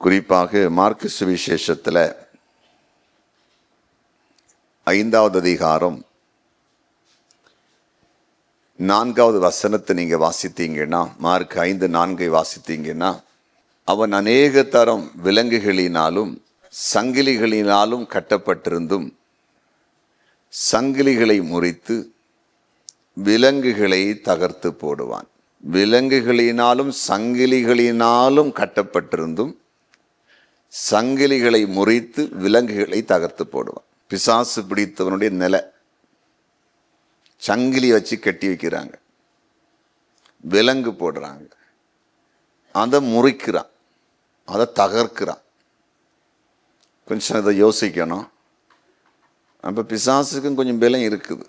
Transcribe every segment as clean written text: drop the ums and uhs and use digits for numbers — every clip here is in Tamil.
குறிப்பாக மார்க்கு சுவிசேஷத்தில் 5வது அதிகாரம் 4வது வசனத்தை நீங்கள் வாசித்தீங்கன்னா, மார்க் 5:4 வாசித்தீங்கன்னா, அவன் அநேக தரம் விலங்குகளினாலும் சங்கிலிகளினாலும் கட்டப்பட்டிருந்தும் சங்கிலிகளை முறித்து விலங்குகளை தகர்த்து போடுவான். விலங்குகளினாலும் சங்கிலிகளினாலும் கட்டப்பட்டிருந்தும் சங்கிலிகளை முறித்து விலங்குகளை தகர்த்து போடுவான். பிசாசு பிடித்தவனுடைய நிலை, சங்கிலி வச்சு கட்டி வைக்கிறாங்க, விலங்கு போடுறாங்க, அதை முறிக்கிறான், அதை தகர்க்கிறான். கொஞ்சம் இதை யோசிக்கணும். அப்போ பிசாசுக்கும் கொஞ்சம் பலம் இருக்குது.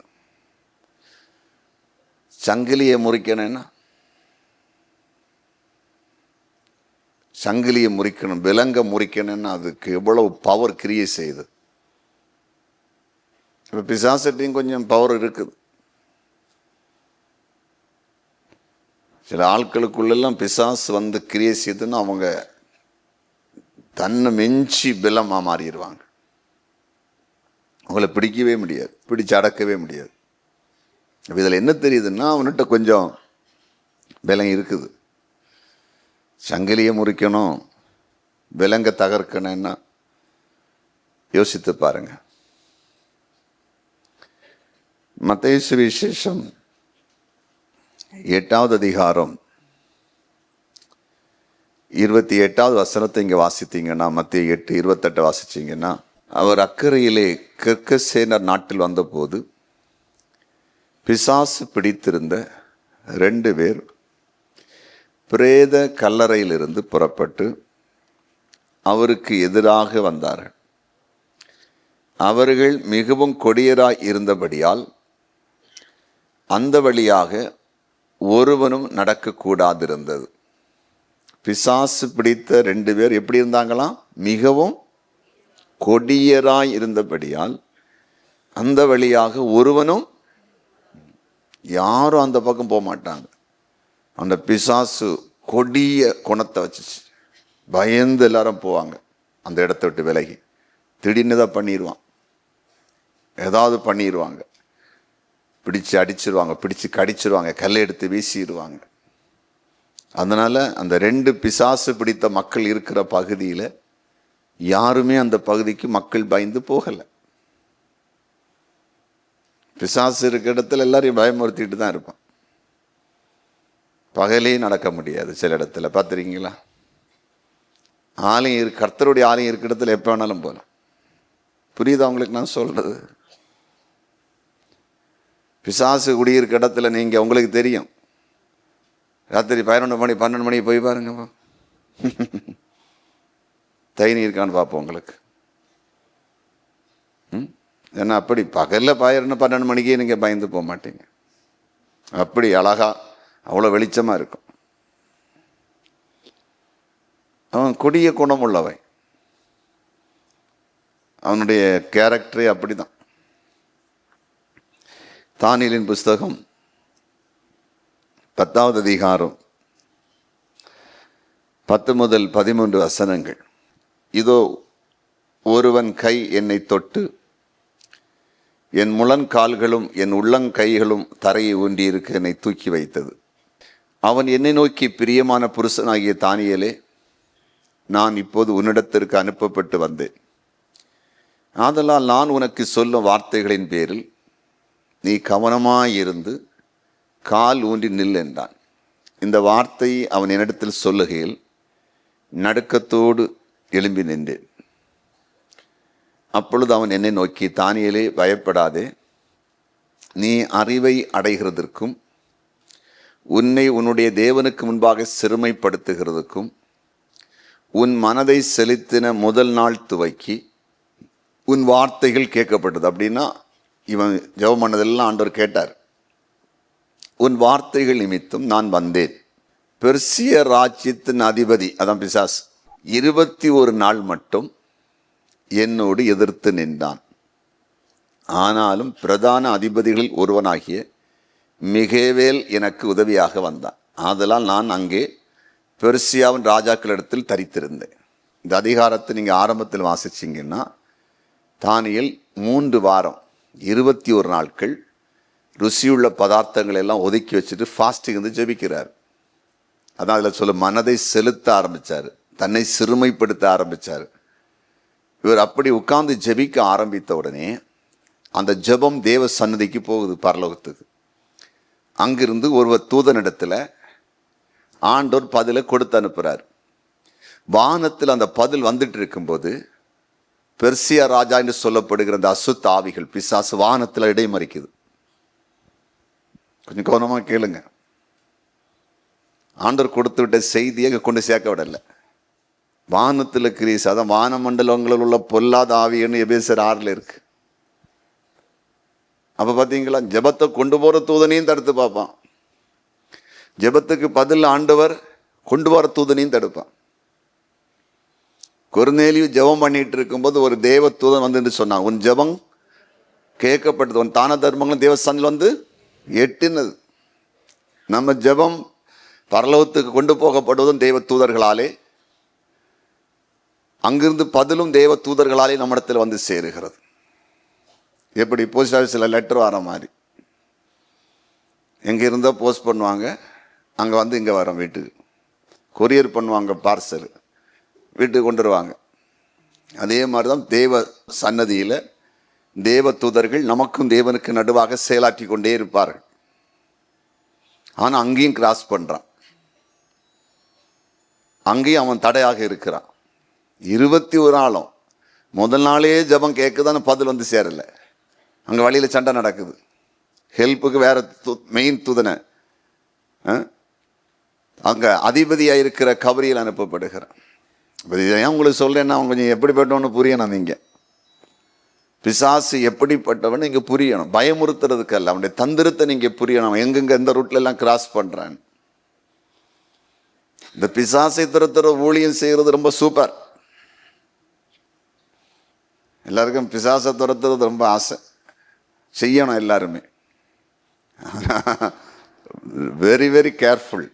சங்கிலியை முறிக்கணும்னா, சங்கிலியை முறிக்கணும், விலங்கை முறிக்கணும்னா அதுக்கு எவ்வளவு பவர் கிரியேட் செய்யுது. இப்போ பிசாசட்டையும் கொஞ்சம் பவர் இருக்குது. சில ஆட்களுக்குள்ளெல்லாம் பிசாசு வந்து கிரியேட் செய்யுதுன்னா அவங்க தன்னை மெஞ்சி பலமாக மாறிடுவாங்க. அவங்கள பிடிக்கவே முடியாது, பிடிச்சு அடக்கவே முடியாது. அப்போ இதில் என்ன தெரியுதுன்னா, அவன்கிட்ட கொஞ்சம் பலம் இருக்குது. சங்கிலியை முறிக்கணும், விலங்கை தகர்க்கணும்னா யோசித்து பாருங்க. மத்தேயு சுவிசேஷம் 8வது அதிகாரம் 28வது வசனத்தை இங்கே வாசித்தீங்கன்னா, மத்தேயு 8:28 வாசிச்சிங்கன்னா, அவர் அக்கறையிலே கெர்கசேனர் நாட்டில் வந்தபோது பிசாசு பிடித்திருந்த 2 பேர் பிரேத கல்லறையிலிருந்து புறப்பட்டு அவருக்கு எதிராக வந்தார்கள். அவர்கள் மிகவும் கொடியராய் இருந்தபடியால் அந்த வழியாக ஒருவனும் நடக்கக்கூடாதிருந்தது. பிசாசு பிடித்த 2 பேர் எப்படி இருந்தாங்களாம்? மிகவும் கொடியராய் இருந்தபடியால் அந்த வழியாக ஒருவனும், யாரும் அந்த பக்கம் போக மாட்டாங்க. அந்த பிசாசு கொடிய குணத்தை வச்சுச்சு, பயந்து எல்லாரும் போவாங்க அந்த இடத்த விட்டு விலகி. திடீர்னு தான் பண்ணிடுவான், ஏதாவது பண்ணிடுவாங்க, பிடிச்சு அடிச்சிருவாங்க, பிடிச்சு கடிச்சிருவாங்க, கல்லை எடுத்து வீசிடுவாங்க. அதனால அந்த 2 பிசாசு பிடித்த மக்கள் இருக்கிற பகுதியில் யாருமே அந்த பகுதிக்கு மக்கள் பயந்து போகலை. பிசாசு இருக்கிற இடத்துல எல்லாரையும் பயமுறுத்திட்டு தான் இருப்பான். பகலே நடக்க முடியாது. சில இடத்துல பார்த்துருக்கீங்களா? ஆலயம் கர்த்தருடைய ஆலயம் இருக்கிற இடத்துல எப்போ வேணாலும் போகலாம். புரியுது அவங்களுக்கு நான் சொல்றது? பிசாசு குடியிருக்க இடத்துல நீங்கள், உங்களுக்கு தெரியும், ராத்திரி 11 மணி 12 மணிக்கு போய் பாருங்க, தைனி இருக்கான்னு பார்ப்போம் உங்களுக்கு. ஏன்னா அப்படி பகலில் 12 மணிக்கே நீங்கள் பயந்து போக மாட்டீங்க. அப்படி அழகா அவ்வளோ வெளிச்சமாக இருக்கும். அவன் கொடிய குணம் உள்ளவன், அவனுடைய கேரக்டரே அப்படிதான். தானியேலின் புஸ்தகம் 10வது அதிகாரம் 10 முதல் 13 வசனங்கள். இதோ ஒருவன் கை என்னை தொட்டு என் முழங்கால்களும் என் உள்ளங்கைகளும் தரையை ஊன்றியிருக்க என்னை தூக்கி வைத்தது. அவன் என்னை நோக்கி, பிரியமான புருஷனாகிய தானியேலே, நான் இப்போது உன்னிடத்திற்கு அனுப்பப்பட்டு வந்தேன். ஆதலால் நான் உனக்கு சொல்லும் வார்த்தைகளின் பேரில் நீ கவனமாயிருந்து கால் ஊன்றி நில் என்றான். இந்த வார்த்தையை அவன் என்னிடத்தில் சொல்லுகையில் நடுக்கத்தோடு எழும்பி நின்றேன். அப்பொழுது அவன் என்னை நோக்கி, தானியேலே, பயப்படாதே, நீ அறிவை அடைகிறதற்கும் உன்னை உன்னுடைய தேவனுக்கு முன்பாக சிறுமைப்படுத்துகிறதுக்கும் உன் மனதை செலுத்தின முதல் நாள் துவக்கி உன் வார்த்தைகள் கேட்கப்பட்டது. அப்படின்னா இவன் ஜெபம் பண்ணதெல்லாம் ஆண்டவர் கேட்டார். உன் வார்த்தைகள் நிமித்தம் நான் வந்தேன். பெர்சிய ராஜ்யத்தின் அதிபதி, அதான் பிசாஸ், 21 நாள் மட்டும் என்னோடு எதிர்த்து நின்றான். ஆனாலும் பிரதான அதிபதிகளில் ஒருவனாகிய மிகேவேல் எனக்கு உதவியாக வந்தான். ஆதலால் நான் அங்கே பெர்சியாவின் ராஜாக்களிடத்தில் தரித்திருந்தேன். இந்த அதிகாரத்தை நீங்கள் ஆரம்பத்தில் வாசிச்சிங்கன்னா, தானியேல் 3 வாரம் 21 நாட்கள் ருசியுள்ள பதார்த்தங்கள் எல்லாம் ஒதுக்கி வச்சுட்டு ஃபாஸ்டிங் வந்து ஜெபிக்கிறார். அதான் அதில் சொல்ல மனதை செலுத்த ஆரம்பித்தார், தன்னை சிறுமைப்படுத்த ஆரம்பித்தார். இவர் அப்படி உட்கார்ந்து ஜெபிக்க ஆரம்பித்த உடனே அந்த ஜெபம் தேவ சன்னதிக்கு போகுது, பரலோகத்துக்கு. அங்கிருந்து ஒருவர் தூதனிடத்தில் ஆண்டவர் பதிலை கொடுத்து அனுப்புகிறார். வானத்தில் அந்த பதில் வந்துட்டு இருக்கும்போது பெர்சியா ராஜா என்று சொல்லப்படுகிற அந்த அசுத்த ஆவிகள், பிசாசு வானத்தில் இடைமறிக்குது. கொஞ்சம் கவனமாக கேளுங்க. ஆண்டவர் கொடுத்து விட்ட செய்தியை கொண்டு சேர்க்க விடலை. வானத்தில் கிரீஸ், அதான் வானமண்டலங்களில் உள்ள பொல்லாத ஆவின்னு எபேசியர் 6 இருக்கு. அப்போ பார்த்தீங்களா, ஜெபத்தை கொண்டு போகிற தூதனையும் தடுத்து பார்ப்பான். ஜெபத்துக்கு பதில் ஆண்டவர் கொண்டு வர தூதனையும் தடுப்பான். கொர்நேலியு ஜெபம் பண்ணிட்டு இருக்கும்போது ஒரு தேவ தூதன் வந்து சொன்னான், உன் ஜெபம் கேட்கப்பட்டது, உன் தான தர்மங்களும் தேவ சன்னில் வந்து எட்டினது. நம்ம ஜெபம் பரலோகத்துக்கு கொண்டு போகப்படுவதும் தேவ தூதர்களாலே, அங்கிருந்து பதிலும் தேவ தூதர்களாலே நம்மிடத்தில் வந்து சேருகிறது. எப்படி போஸ்ட் ஆஃபீஸில் லெட்டர் வர மாதிரி, எங்கே இருந்தால் போஸ்ட் பண்ணுவாங்க, அங்கே வந்து இங்கே வரோம், வீட்டுக்கு கொரியர் பண்ணுவாங்க, பார்சல் வீட்டுக்கு கொண்டு வருவாங்க. அதே மாதிரி தான் தேவ சன்னதியில் தேவ தூதர்கள் நமக்கும் தேவனுக்கு நடுவாக செயலாற்றி கொண்டே இருப்பார்கள். ஆனால் அங்கேயும் கிராஸ் பண்ணுறான், அங்கேயும் அவன் தடையாக இருக்கிறான். 21 நாளும் முதல் நாளே ஜபம் கேட்குதான்னு பதில் வந்து சேரலை. அங்கே வழியில் சண்டை நடக்குது. ஹெல்ப்புக்கு வேற மெயின் தூதனை அங்கே அதிபதியாக இருக்கிற கபரியில் அனுப்பப்படுகிறான். ஏன் உங்களுக்கு சொல்றேன்னா அவங்க கொஞ்சம் எப்படிப்பட்டவன்னு புரியணும். நீங்கள் பிசாசு எப்படிப்பட்டவன் இங்கே புரியணும், பயமுறுத்துறதுக்கு அல்ல, அவனுடைய தந்திரத்தை நீங்கள் புரியணும். எங்கெங்க எந்த ரூட்ல எல்லாம் கிராஸ் பண்ணுறான். இந்த பிசாசை துரத்துற ஊழியம் செய்கிறது ரொம்ப சூப்பர். எல்லாருக்கும் பிசாசை துரத்துறது ரொம்ப ஆசை, செய்யணும் எல்லாருமே. Very very careful.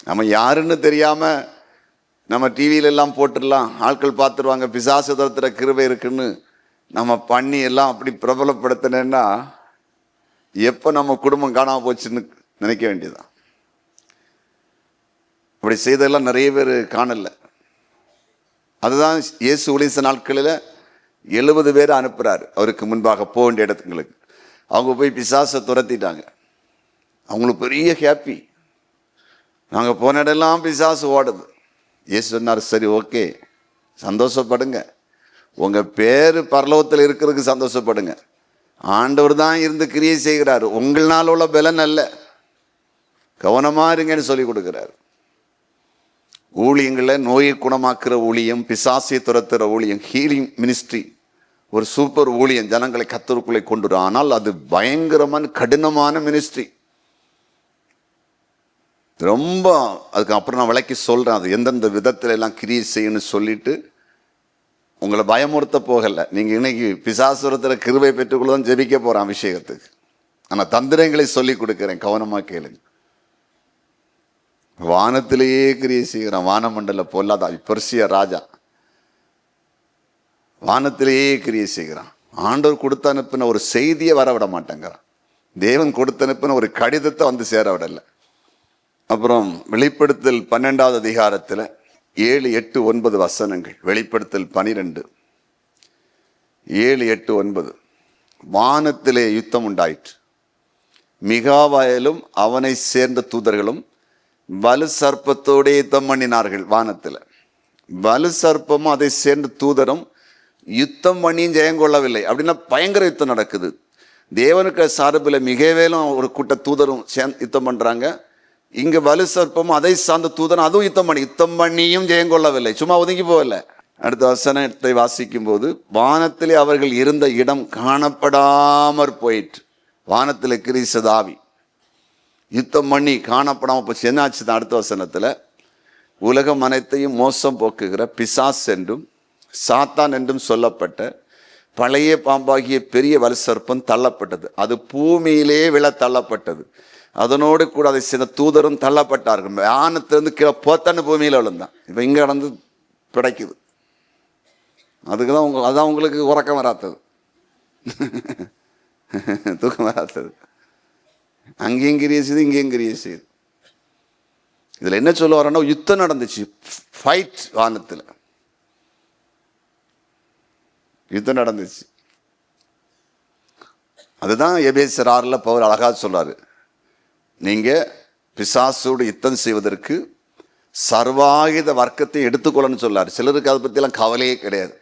நம்ம யாருன்னு தெரியாமல் நம்ம டிவியில எல்லாம் போட்டுடலாம், ஆட்கள் பார்த்துருவாங்க, பிசாசு துரத்துற கிருபை இருக்குன்னு நம்ம பண்ணி எல்லாம் அப்படி பிரபலப்படுத்தினேன்னா எப்போ நம்ம குடும்பம் காணாமல் போச்சுன்னு நினைக்க வேண்டியதுதான். அப்படி செய்தெல்லாம் நிறைய பேர் காணல. அதுதான் இயேசு ஊழிய நாட்களில் 70 பேர் அனுப்புகிறாரு அவருக்கு முன்பாக போக வேண்டிய இடத்துங்களுக்கு. அவங்க போய் பிசாசை துரத்திட்டாங்க. அவங்களுக்கு பெரிய ஹாப்பி, நாங்கள் போன இடம்லாம் பிசாசு ஓடுது. இயேசு சொன்னார், சரி ஓகே, சந்தோஷப்படுங்க, உங்கள் பேர் பரலோகத்தில் இருக்கிறதுக்கு சந்தோஷப்படுங்க. ஆண்டவர் தான் இருந்து கிரியை செய்கிறாரு, உங்களால் உள்ள பலன் அல்ல, கவனமாக இருங்கன்னு சொல்லி கொடுக்குறாரு. ஊழியங்களில் நோயை குணமாக்குற ஊழியம், பிசாசை துரத்துற ஊழியம், ஹீலிங் மினிஸ்ட்ரி ஒரு சூப்பர் ஊழியம், ஜனங்களை கர்த்தருக்குள்ளே கொண்டு வரும். ஆனால் அது பயங்கரமான கடினமான மினிஸ்ட்ரி. ரொம்ப அதுக்கு அப்புறம் நான் விளக்கி சொல்கிறேன், அது எந்தெந்த விதத்தில் எல்லாம் கிரியை செய்யணும்னு சொல்லிட்டு உங்களை பயமுறுத்த போகலை. நீங்கள் இன்னைக்கு பிசாசுரத்தில் கிருபை பெற்றுக்கொள்ள தான் ஜெபிக்க போகிறேன் அபிஷேகத்துக்கு. ஆனால் தந்திரங்களை சொல்லி கொடுக்குறேன், கவனமாக கேளுங்க. வானத்திலேயே கிரியை செய்கிறான், வானமண்டல பொல்லாத பெர்சியா ராஜா வானத்திலேயே கிரியை செய்கிறான். ஆண்டவர் கொடுத்து அனுப்பின ஒரு செய்தியை வர விட மாட்டேங்கிறான். தேவன் கொடுத்து அனுப்பின ஒரு கடிதத்தை வந்து சேர விடலை. அப்புறம் வெளிப்படுத்தல் 12வது அதிகாரத்தில் 7, 8, 9 வசனங்கள். வெளிப்படுத்தல் 12 7, 8, 9. வானத்திலே யுத்தம் உண்டாயிற்று, மிகாவாயலும் அவனை சேர்ந்த தூதர்களும் வலு சர்ப்பத்தோடே யுத்தம் பண்ணினார்கள். வானத்தில் வலு சர்ப்பமும் அதை சேர்ந்த தூதரும் யுத்தம் பண்ணியும் ஜெயம் கொள்ளவில்லை. அப்படின்னா பயங்கர யுத்தம் நடக்குது. தேவனுக்கு சார்பில் மிகவேலும் ஒரு கூட்ட தூதரும் யுத்தம் பண்ணுறாங்க. இங்கே வலு சர்ப்பமும் அதை சார்ந்த தூதரும் அதுவும் யுத்தம் பண்ணியும் ஜெயம் கொள்ளவில்லை, சும்மா ஒதுங்கி போகல. அடுத்த வசனத்தை வாசிக்கும் போது, வானத்திலே அவர்கள் இருந்த இடம் காணப்படாமற் போயிற்று. வானத்தில் கிரீசதாவி யுத்தம் பண்ணி காணப்படாமல் போச்சு. என்னாச்சு தான் அடுத்த வசனத்தில், உலகம் அனைத்தையும் மோசம் போக்குகிற பிசாஸ் என்றும் சாத்தான் என்றும் சொல்லப்பட்ட பழைய பாம்பாகிய பெரிய வலு சர்ப்பம் தள்ளப்பட்டது. அது பூமியிலே விழ தள்ளப்பட்டது. அதனோடு கூட அதை சில தூதரும் தள்ளப்பட்டார்கள். வானத்திலிருந்து கீழே போத்தான்னு பூமியில் விழுந்தான். இப்போ இங்கே நடந்து பிடைக்குது. அதுக்கு தான் அதான் உங்களுக்கு உறக்கம் வராத்தது, தூக்கம் வராத்தது. அங்கேயும் கிரியை செய்யுது, இங்கேயும் கிரியை செய்யுது. இதில் என்ன சொல்ல வரேன்னா, யுத்தம் நடந்துச்சு, ஃபைட், வானத்தில் யுத்தம் நடந்துச்சு. அதுதான் எபேசியர் 6 பவுல் அழகா சொல்றாரு, நீங்க பிசாசோடு யுத்தம் செய்வதற்கு சர்வாயுத வர்க்கத்தை எடுத்துக்கொள்ளன்னு சொல்லாரு. சிலருக்கு அதை பற்றிலாம் கவலையே கிடையாது.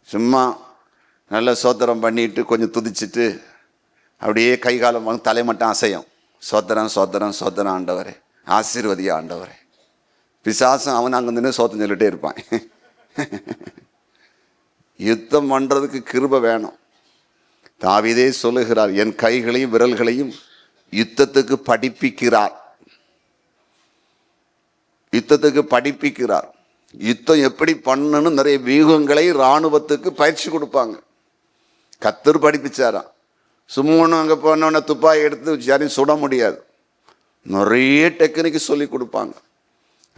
சும்மா நல்ல சோத்திரம் பண்ணிட்டு கொஞ்சம் துதிச்சுட்டு அப்படியே கை காலம் வாங்க, தலைமட்டம் அசையும், சோத்திரம் சோத்திரம் சோத்திரம் ஆண்டவரே, ஆசீர்வதியா ஆண்டவரே. பிசாசும் அவன் அங்கே நின்று சோத்திரம் சொல்லிட்டே இருப்பான். யுத்தம் பண்ணுறதுக்கு கிருபை வேணும். தாவீதே சொல்லுகிறார், என் கைகளையும் விரல்களையும் யுத்தத்துக்கு படிப்பிக்கிறார். யுத்தத்துக்கு படிப்பிக்கிறார். யுத்தம் எப்படி பண்ணணும் நிறைய வியூகங்களை இராணுவத்துக்கு பயிற்சி கொடுப்பாங்க. கர்த்தர் படிப்பிச்சாராம். சும்மா அங்கே போனோன்னே துப்பாக்கி எடுத்து யாரையும் சுட முடியாது. நிறைய டெக்னிக்கு சொல்லி கொடுப்பாங்க.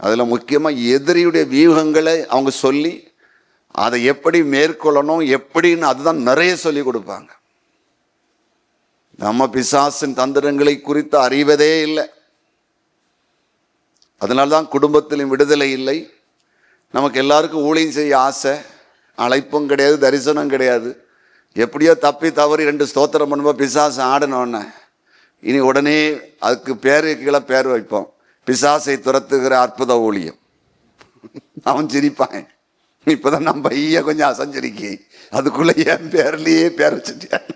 அதில் முக்கியமாக எதிரியுடைய வியூகங்களை அவங்க சொல்லி அதை எப்படி மேற்கொள்ளணும் எப்படின்னு அதுதான் நிறைய சொல்லி கொடுப்பாங்க. நம்ம பிசாசின் தந்திரங்களை குறித்து அறிவதே இல்லை. அதனால்தான் குடும்பத்திலும் விடுதலை இல்லை. நமக்கு எல்லாருக்கும் ஊழியம் செய்ய ஆசை, அழைப்பும் கிடையாது, தரிசனம் கிடையாது. எப்படியோ தப்பி தவறி 2 ஸ்தோத்திரம் பண்ணும்போது பிசாசு ஆடணுன்னு இனி உடனே அதுக்கு பேரு கீழே பேர் வைப்போம், பிசாசை துரத்துகிற அற்புத ஊழியம். அவன் சிரிப்பான், இப்போதான் நம்ம ஐயா கொஞ்சம் அசஞ்சரிக்கி, அதுக்குள்ள என் பேர்லேயே பேர் வச்சுட்டேன்.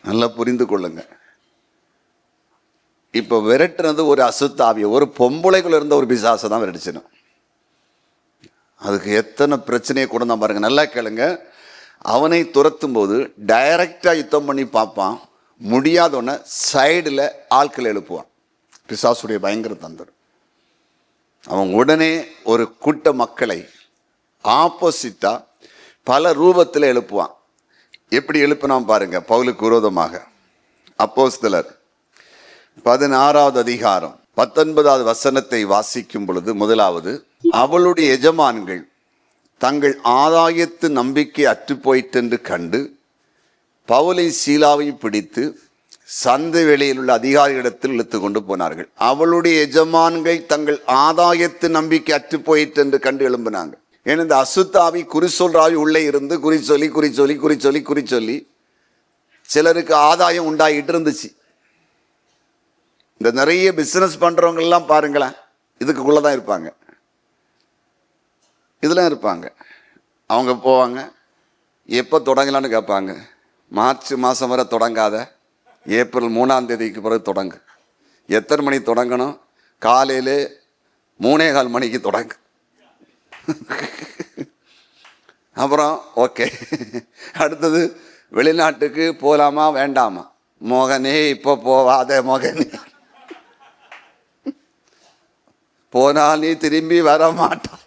நல்லா புரிந்து கொள்ளுங்க. இப்போ விரட்டுறது ஒரு அசுத்தாவிய, ஒரு பொம்பளைக்குள்ள இருந்த ஒரு பிசாசை தான் விரட்டிச்சிடும். அதுக்கு எத்தனை பிரச்சனையை கூட தான் பாருங்க. நல்லா கேளுங்க. அவனை துரத்தும் போது டைரக்டாக யுத்தம் பண்ணி பார்ப்பான், முடியாதோன்னு சைடில் ஆட்களை எழுப்புவான். பிசாசுடைய பயங்கர தந்திரம். அவன் உடனே ஒரு கூட்ட மக்களை ஆப்போசிட்டாக பல ரூபத்தில் எழுப்புவான். எப்படி எழுப்பினான் பாருங்க. பவுலுக்கு விரோதமாக அப்போஸ்தலர் 16வது அதிகாரம் 19வது வசனத்தை வாசிக்கும் பொழுது, முதலாவது, அவளுடைய எஜமான்கள் தங்கள் ஆதாயத்து நம்பிக்கை அற்று போயிட்டென்று கண்டு பவுலை சீலாவை பிடித்து சந்தை வெளியில் உள்ள அதிகாரிகளிடத்தில் இழுத்து கொண்டு போனார்கள். அவளுடைய எஜமான்கள் தங்கள் ஆதாயத்து நம்பிக்கை அற்று போயிட்டென்று கண்டு எழும்பினாங்க. ஏன்னா இந்த அசுத்தாவி குறிச்சொல்றாவி உள்ளே இருந்து குறிச்சொல்லி சிலருக்கு ஆதாயம் உண்டாகிட்டு இருந்துச்சு. இந்த நிறைய பிஸ்னஸ் பண்ணுறவங்கெல்லாம் பாருங்களேன், இதுக்குள்ளே தான் இருப்பாங்க, இதெல்லாம் இருப்பாங்க. அவங்க போவாங்க, எப்போ தொடங்கலான்னு கேட்பாங்க. மார்ச் மாதம் வரை தொடங்காத, ஏப்ரல் 3ஆம் தேதிக்கு பிறகு தொடங்கு. எத்தனை மணி தொடங்கணும்? காலையில் 3:15 மணிக்கு தொடங்கு. அப்புறம் ஓகே, அடுத்தது வெளிநாட்டுக்கு போகலாமா வேண்டாமா? மோகனே இப்போ போவாத மோகனே, போனால் நீ திரும்பி வர மாட்டான்.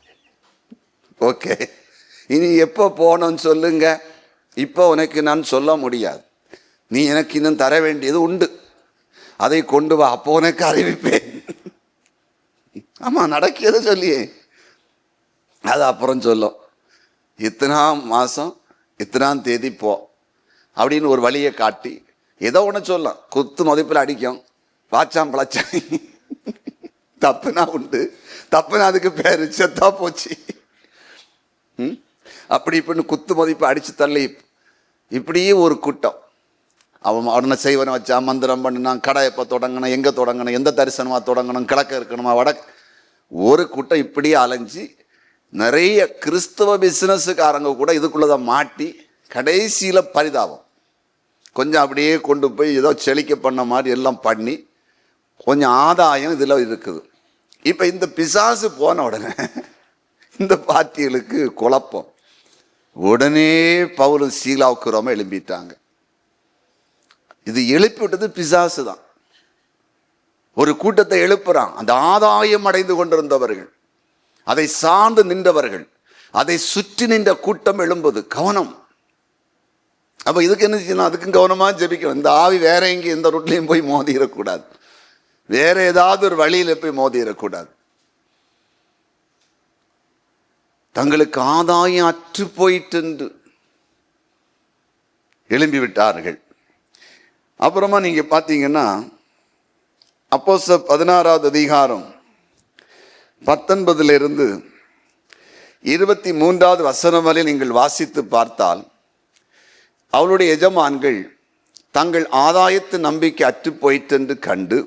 ஓகே, இனி எப்போ போகணும்னு சொல்லுங்க. இப்போ உனக்கு நான் சொல்ல முடியாது, நீ எனக்கு இன்னும் தர வேண்டியது உண்டு, அதை கொண்டு வா, அப்போ உனக்கு அறிவிப்பேன். ஆமாம், நடக்கியதை சொல்லியே அது அப்புறம் சொல்லும். இத்தனாம் மாதம் இத்தனாம் தேதி போ அப்படின்னு ஒரு வழியை காட்டி ஏதோ ஒன்று சொல்லலாம். குத்து மதிப்பில் அடிக்கும், வாச்சாம் பழச்சாம், தப்புனா உண்டு, தப்புனா அதுக்கு பேர் செத்தா போச்சு. அப்படி இப்படின்னு குத்து மதிப்பு அடித்து தள்ளி இப்படியே ஒரு கூட்டம். அவனை செய்வனை வச்சா, மந்திரம் பண்ணினான், கடை எப்போ தொடங்கணும், எங்கே தொடங்கணும், எந்த தரிசனமாக தொடங்கணும், கிழக்க இருக்கணுமா வடக்கு, ஒரு கூட்டம் இப்படியே அலைஞ்சி நிறைய கிறிஸ்தவ பிஸ்னஸுக்காரங்க கூட இதுக்குள்ளதான் மாட்டி கடைசியில் பரிதாபம் கொஞ்சம் அப்படியே கொண்டு போய் ஏதோ செழிக்க பண்ண மாதிரி எல்லாம் பண்ணி கொஞ்சம் ஆதாயம் இதில் இருக்குது. இப்போ இந்த பிசாசு போன உடனே இந்த பார்ட்டிகளுக்கு குழப்பம். உடனே பவுலும் சீலாவுக்கு ரொம்ப எழும்பிட்டாங்க. இது எழுப்பி விட்டது பிசாசு தான். ஒரு கூட்டத்தை எழுப்புறான். அந்த ஆதாயம் அடைந்து கொண்டிருந்தவர்கள், அதை சார்ந்து நின்றவர்கள், அதை சுற்றி நின்ற கூட்டம் எழும்புது. கவனம். அப்போ இதுக்கு என்ன செய்யணும்? அதுக்கும் கவனமாக ஜெபிக்கணும். இந்த ஆவி வேற எங்கேயும் எந்த ரூட்லையும் போய் மோதிடக்கூடாது. வேற ஏதாவது ஒரு வழியில போய் மோதிடக்கூடாது. தங்களுக்கு ஆதாயம் அற்று போயிட்டு எழும்பி விட்டார்கள். அப்புறமா நீங்க பார்த்தீங்கன்னா அப்போஸ்தலர் 16வது அதிகாரம் 19 23வது வசனம் வரை நீங்கள் வாசித்து பார்த்தால், அவளுடைய எஜமான்கள் தங்கள் ஆதாயத்து நம்பிக்கை அற்று போயிட்டென்று கண்டு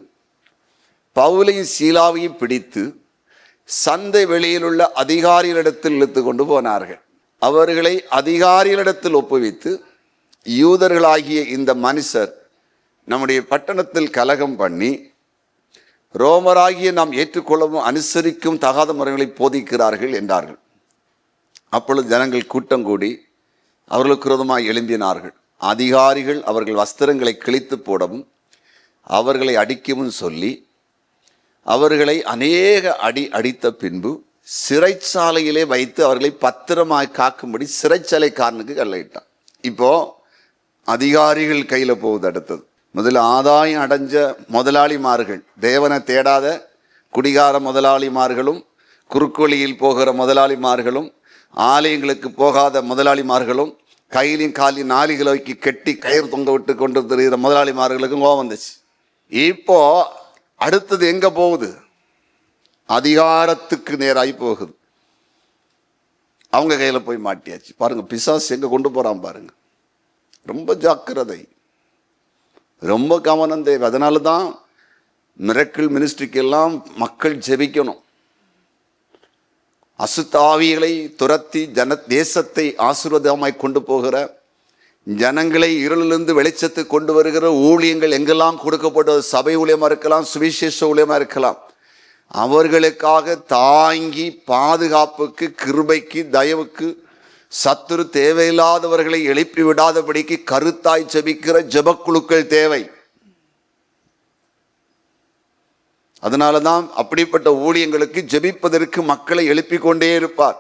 பவுலையும் சீலாவையும் பிடித்து சந்தை வெளியில் உள்ள அதிகாரிகளிடத்தில் இழுத்து கொண்டு போனார்கள். அவர்களை அதிகாரிகளிடத்தில் ஒப்புவித்து, யூதர்களாகிய இந்த மனுஷர் நம்முடைய பட்டணத்தில் கலகம் பண்ணி ரோமராகிய நாம் ஏற்றுக்கொள்ளவும் அனுசரிக்கும் தகாத முறைகளை போதிக்கிறார்கள் என்றார்கள். அப்பொழுது ஜனங்கள் கூட்டம் கூடி அவர்களுக்கு விரோதமாக எழும்பினார்கள். அதிகாரிகள் அவர்கள் வஸ்திரங்களை கிழித்து போடவும் அவர்களை அடிக்கவும் சொல்லி அவர்களை அநேக அடித்த பின்பு சிறைச்சாலையிலே வைத்து அவர்களை பத்திரமாய் காக்கும்படி சிறைச்சாலைக்காரனுக்கு கட்டளையிட்டான். இப்போ அதிகாரிகள் கையில போகுது. அடுத்தது முதல்ல ஆதாயம் அடைஞ்ச முதலாளிமார்கள், தேவனை தேடாத குடிகார முதலாளிமார்களும், குறுக்கோளியில் போகிற முதலாளிமார்களும், ஆலயங்களுக்கு போகாத முதலாளிமார்களும், கையிலையும் காலையும் 4 கிலோய்க்கு கெட்டி கயிறு தொங்க விட்டு கொண்டு தெரிகிற முதலாளிமார்களுக்கும் கோபம் வந்துச்சு. இப்போ அடுத்தது எங்க போகுது? அதிகாரத்துக்கு நேராகி போகுது. அவங்க கையில போய் மாட்டியாச்சு. பாருங்க பிசாசு எங்க கொண்டு போறான் பாருங்க. ரொம்ப ஜாக்கிரதை, ரொம்ப கவனம் தேவை. அதனால தான் மிரக்கிள் மினிஸ்ட்ரிக்கு எல்லாம் மக்கள் ஜெபிக்கணும். அசுத்தாவிகளை துரத்தி தேசத்தை ஆசீர்வாதமாய் கொண்டு போகிற, ஜனங்களை இருளிலிருந்து வெளிச்சத்துக்கு கொண்டு வருகிற ஊழியங்கள் எங்கெல்லாம் கொடுக்கப்பட்டது, சபை ஊழியமா இருக்கலாம், சுவிசேஷ ஊழியமா இருக்கலாம், அவர்களுக்காக தாங்கி பாதுகாப்புக்கு, கிருபைக்கு, தயவுக்கு, சத்துரு தேவையில்லாதவர்களை எழுப்பி விடாதபடிக்கு கருத்தாய் ஜெபிக்கிற ஜெபக்குழுக்கள் தேவை. அதனாலதான் அப்படிப்பட்ட ஊழியங்களுக்கு ஜெபிப்பதற்கு மக்களை எழுப்பிக் கொண்டே இருப்பார்.